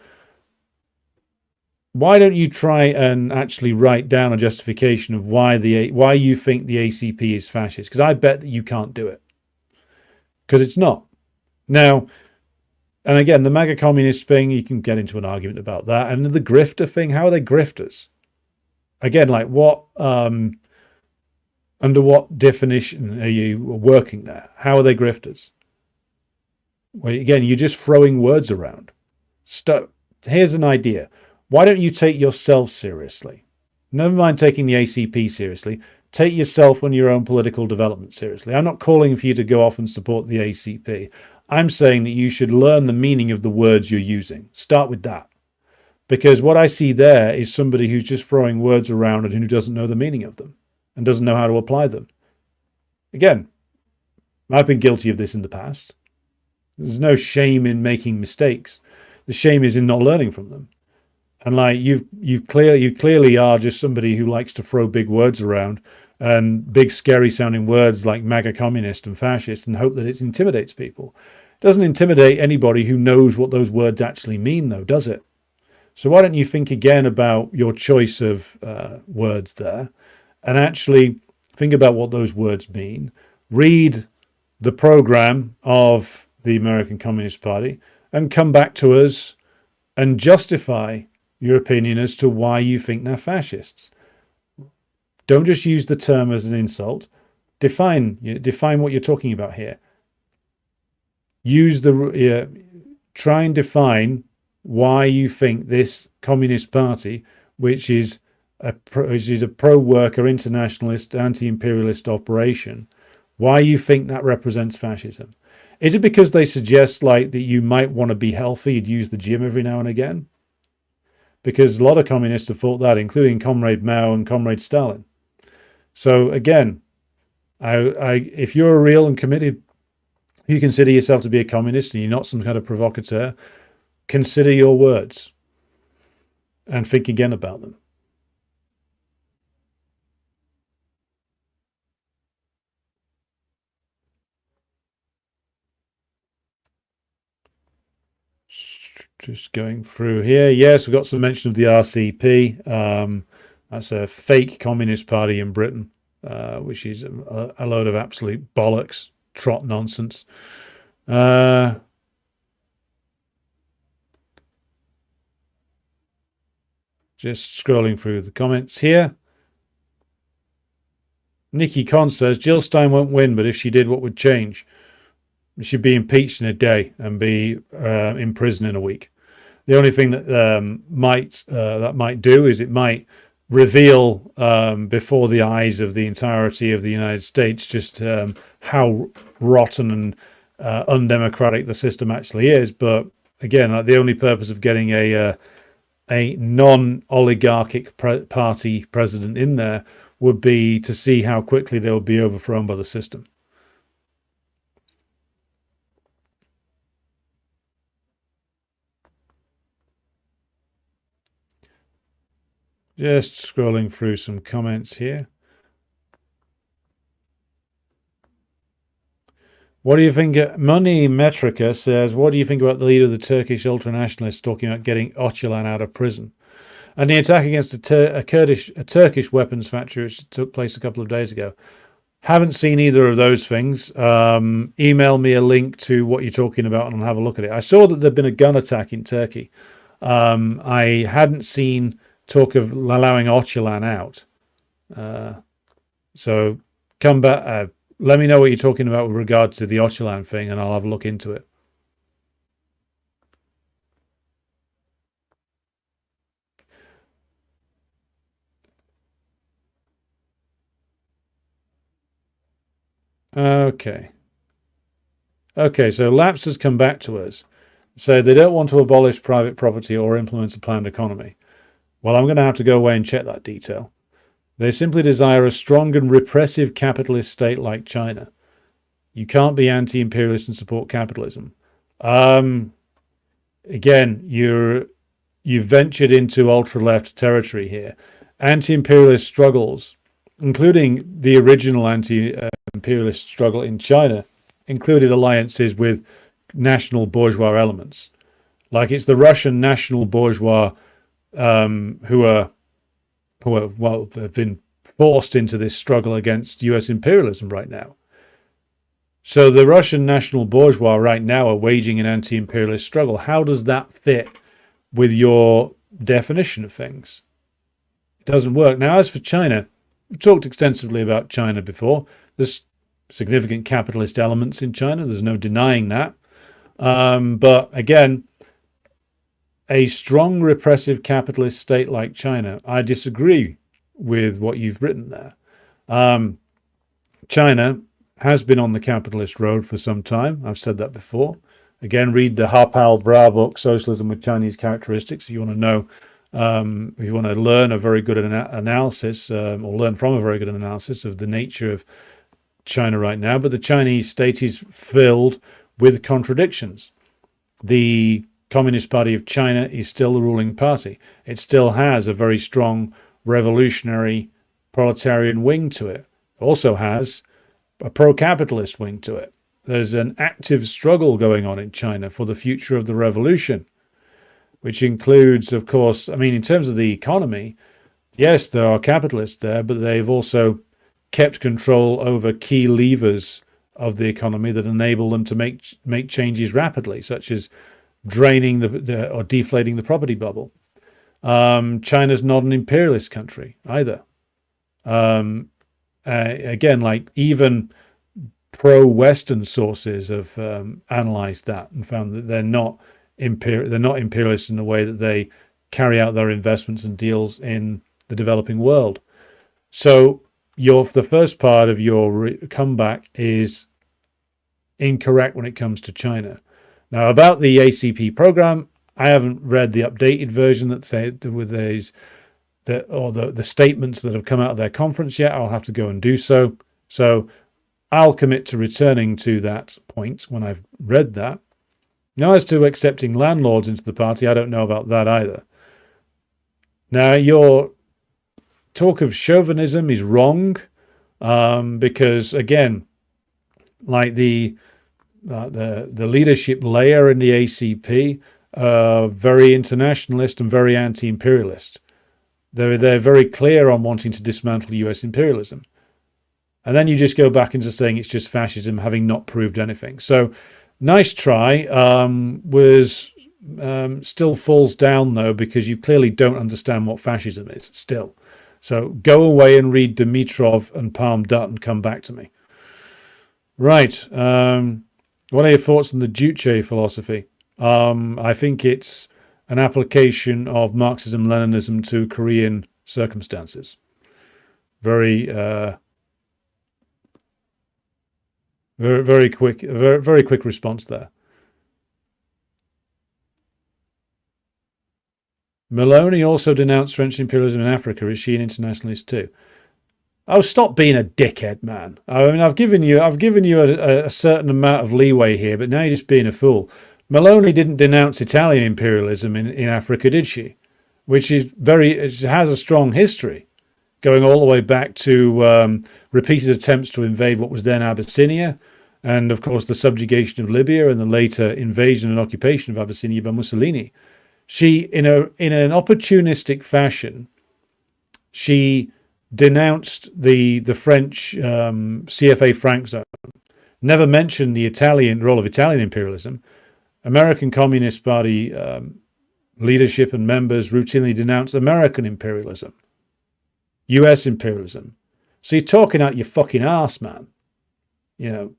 why don't you try and actually write down a justification of why you think the ACP is fascist? Because I bet that you can't do it. Because it's not. Now, and again, the MAGA communist thing, you can get into an argument about that. And the grifter thing, how are they grifters? Again, like what, under what definition are you working there? How are they grifters? Well, again, you're just throwing words around. Here's an idea. Why don't you take yourself seriously? Never mind taking the ACP seriously. Take yourself and your own political development seriously. I'm not calling for you to go off and support the ACP. I'm saying that you should learn the meaning of the words you're using. Start with that. Because what I see there is somebody who's just throwing words around and who doesn't know the meaning of them and doesn't know how to apply them. Again, I've been guilty of this in the past. There's no shame in making mistakes. The shame is in not learning from them. And like you clearly are just somebody who likes to throw big words around and big scary sounding words like MAGA communist and fascist and hope that it intimidates people. It doesn't intimidate anybody who knows what those words actually mean though, does it? So why don't you think again about your choice of words there and actually think about what those words mean. Read the program of the American Communist Party and come back to us and justify your opinion as to why you think they're fascists. Don't just use the term as an insult. Define what you're talking about here. Try and define why you think this Communist Party, which is a pro-worker, internationalist, anti-imperialist operation, why you think that represents fascism. Is it because they suggest like that you might want to be healthy and use the gym every now and again? Because a lot of communists have thought that, including Comrade Mao and Comrade Stalin. So again, if you're a real and committed, you consider yourself to be a communist and you're not some kind of provocateur, consider your words and think again about them. Just going through here. Yes, we've got some mention of the RCP. That's a fake communist party in Britain, which is a load of absolute bollocks, trot nonsense. Just scrolling through the comments here. Nikki Con says, Jill Stein won't win, but if she did, what would change? She'd be impeached in a day and be in prison in a week. The only thing that might do is it might reveal before the eyes of the entirety of the United States just how rotten and undemocratic the system actually is. But again, like, the only purpose of getting a non-oligarchic party president in there would be to see how quickly they would be overthrown by the system. Just scrolling through some comments here. What do you think? Money Metrica says, what do you think about the leader of the Turkish ultranationalists talking about getting Öcalan out of prison? And the attack against a Turkish weapons factory, which took place a couple of days ago. Haven't seen either of those things. Email me a link to what you're talking about and I'll have a look at it. I saw that there'd been a gun attack in Turkey. I hadn't seen talk of allowing Öcalan out. So come back. Let me know what you're talking about with regards to the Öcalan thing, and I'll have a look into it. Okay. Okay, so Laps has come back to us. So they don't want to abolish private property or implement a planned economy. Well, I'm going to have to go away and check that detail. They simply desire a strong and repressive capitalist state like China. You can't be anti-imperialist and support capitalism. Again, you've ventured into ultra-left territory here. Anti-imperialist struggles, including the original anti-imperialist struggle in China, included alliances with national bourgeois elements. Like, it's the Russian national bourgeois who have been forced into this struggle against US imperialism right now. So the Russian national bourgeois right now are waging an anti-imperialist struggle. How does that fit with your definition of things? It doesn't work. Now, as for China, we've talked extensively about China before. There's significant capitalist elements in China. There's no denying that. But again, a strong repressive capitalist state like China, I disagree with what you've written there. China has been on the capitalist road for some time. I've said that before. Again, read the Hapal Bra book, Socialism with Chinese Characteristics, if you want to know, if you want to learn a very good analysis, or learn from a very good analysis of the nature of China right now. But the Chinese state is filled with contradictions. The Communist Party of China is still the ruling party. It still has a very strong revolutionary proletarian wing to it. It also has a pro-capitalist wing to it. There's an active struggle going on in China for the future of the revolution, which includes, of course, I mean, in terms of the economy, yes, there are capitalists there, but they've also kept control over key levers of the economy that enable them to make changes rapidly, such as draining or deflating the property bubble. China's not an imperialist country either. Again, like, even pro-Western sources have analyzed that and found that they're not imperialist in the way that they carry out their investments and deals in the developing world. So the first part of your comeback is incorrect when it comes to China. Now, about the ACP program, I haven't read the updated version that say with these the statements that have come out of their conference yet. I'll have to go and do so. So I'll commit to returning to that point when I've read that. Now, as to accepting landlords into the party, I don't know about that either. Now, your talk of chauvinism is wrong, because, again, like the leadership layer in the ACP are very internationalist and very anti-imperialist. They're very clear on wanting to dismantle US imperialism. And then you just go back into saying it's just fascism, having not proved anything. So, nice try. Still falls down, though, because you clearly don't understand what fascism is still. So go away and read Dimitrov and Palm Dutt and come back to me. Right. What are your thoughts on the Juche philosophy? I think it's an application of Marxism-Leninism to Korean circumstances. Very, very quick, very quick response there. Maloney also denounced French imperialism in Africa. Is she an internationalist too? Oh, stop being a dickhead, man. I mean, I've given you a certain amount of leeway here, but now you're just being a fool. Maloney didn't denounce Italian imperialism in Africa, did she? Which is it has a strong history, going all the way back to repeated attempts to invade what was then Abyssinia, and of course the subjugation of Libya and the later invasion and occupation of Abyssinia by Mussolini. She, in an opportunistic fashion, she denounced the French CFA franc zone, never mentioned the role of Italian imperialism. American Communist Party leadership and members routinely denounced American imperialism, US imperialism. So you're talking out your fucking arse, man. You know,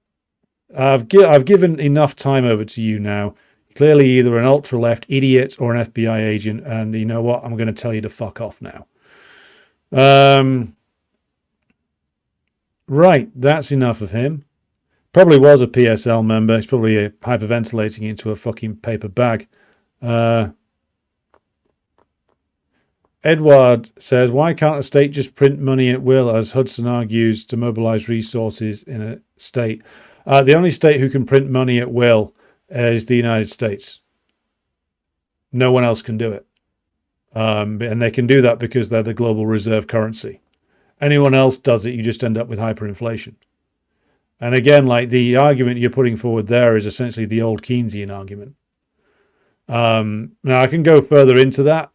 I've given enough time over to you now. Clearly either an ultra-left idiot or an FBI agent, and you know what? I'm going to tell you to fuck off now. Right, that's enough of him. Probably was a PSL member. He's probably hyperventilating into a fucking paper bag. Edward says, why can't a state just print money at will, as Hudson argues, to mobilize resources in a state? The only state who can print money at will is the United States. No one else can do it. And they can do that because they're the global reserve currency. Anyone else does it, you just end up with hyperinflation. And again, like the argument you're putting forward there is essentially the old Keynesian argument. Now, I can go further into that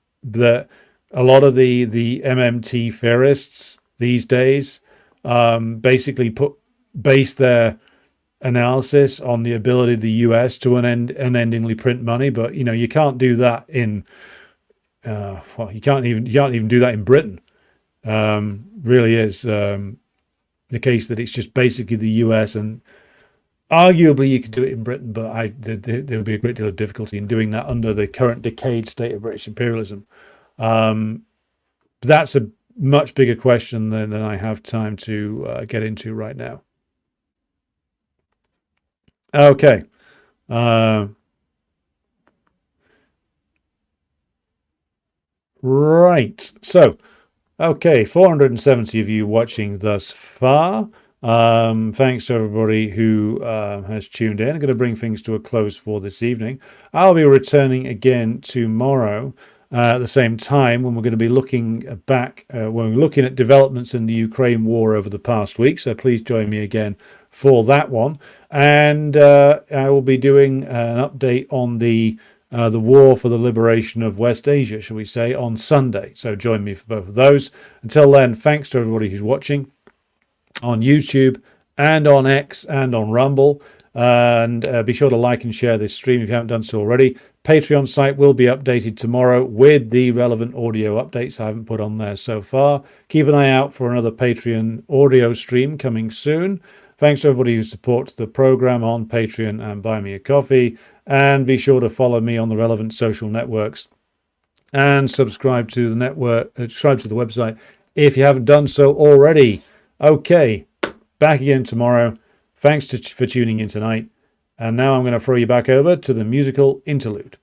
a lot of the MMT theorists these days basically base their analysis on the ability of the US to unendingly print money, but you know you can't do that in you can't even do that in Britain. Really is the case that it's just basically the US, and arguably you could do it in Britain, but there would be a great deal of difficulty in doing that under the current decayed state of British imperialism. That's a much bigger question than I have time to get into right now. Okay. Right. So, okay, 470 of you watching thus far. Thanks to everybody who has tuned in. I'm going to bring things to a close for this evening. I'll be returning again tomorrow at the same time, when we're going to be looking back, when we're looking at developments in the Ukraine war over the past week. So please join me again for that one. And I will be doing an update on the war for the liberation of West Asia, shall we say, on Sunday. So join me for both of those. Until then, thanks to everybody who's watching on YouTube and on X and on Rumble. And be sure to like and share this stream if you haven't done so already. Patreon site will be updated tomorrow with the relevant audio updates I haven't put on there so far. Keep an eye out for another Patreon audio stream coming soon. Thanks to everybody who supports the program on Patreon and Buy Me a Coffee. And be sure to follow me on the relevant social networks and subscribe to the network, subscribe to the website if you haven't done so already. Okay, back again tomorrow. Thanks for tuning in tonight. And now I'm going to throw you back over to the musical interlude.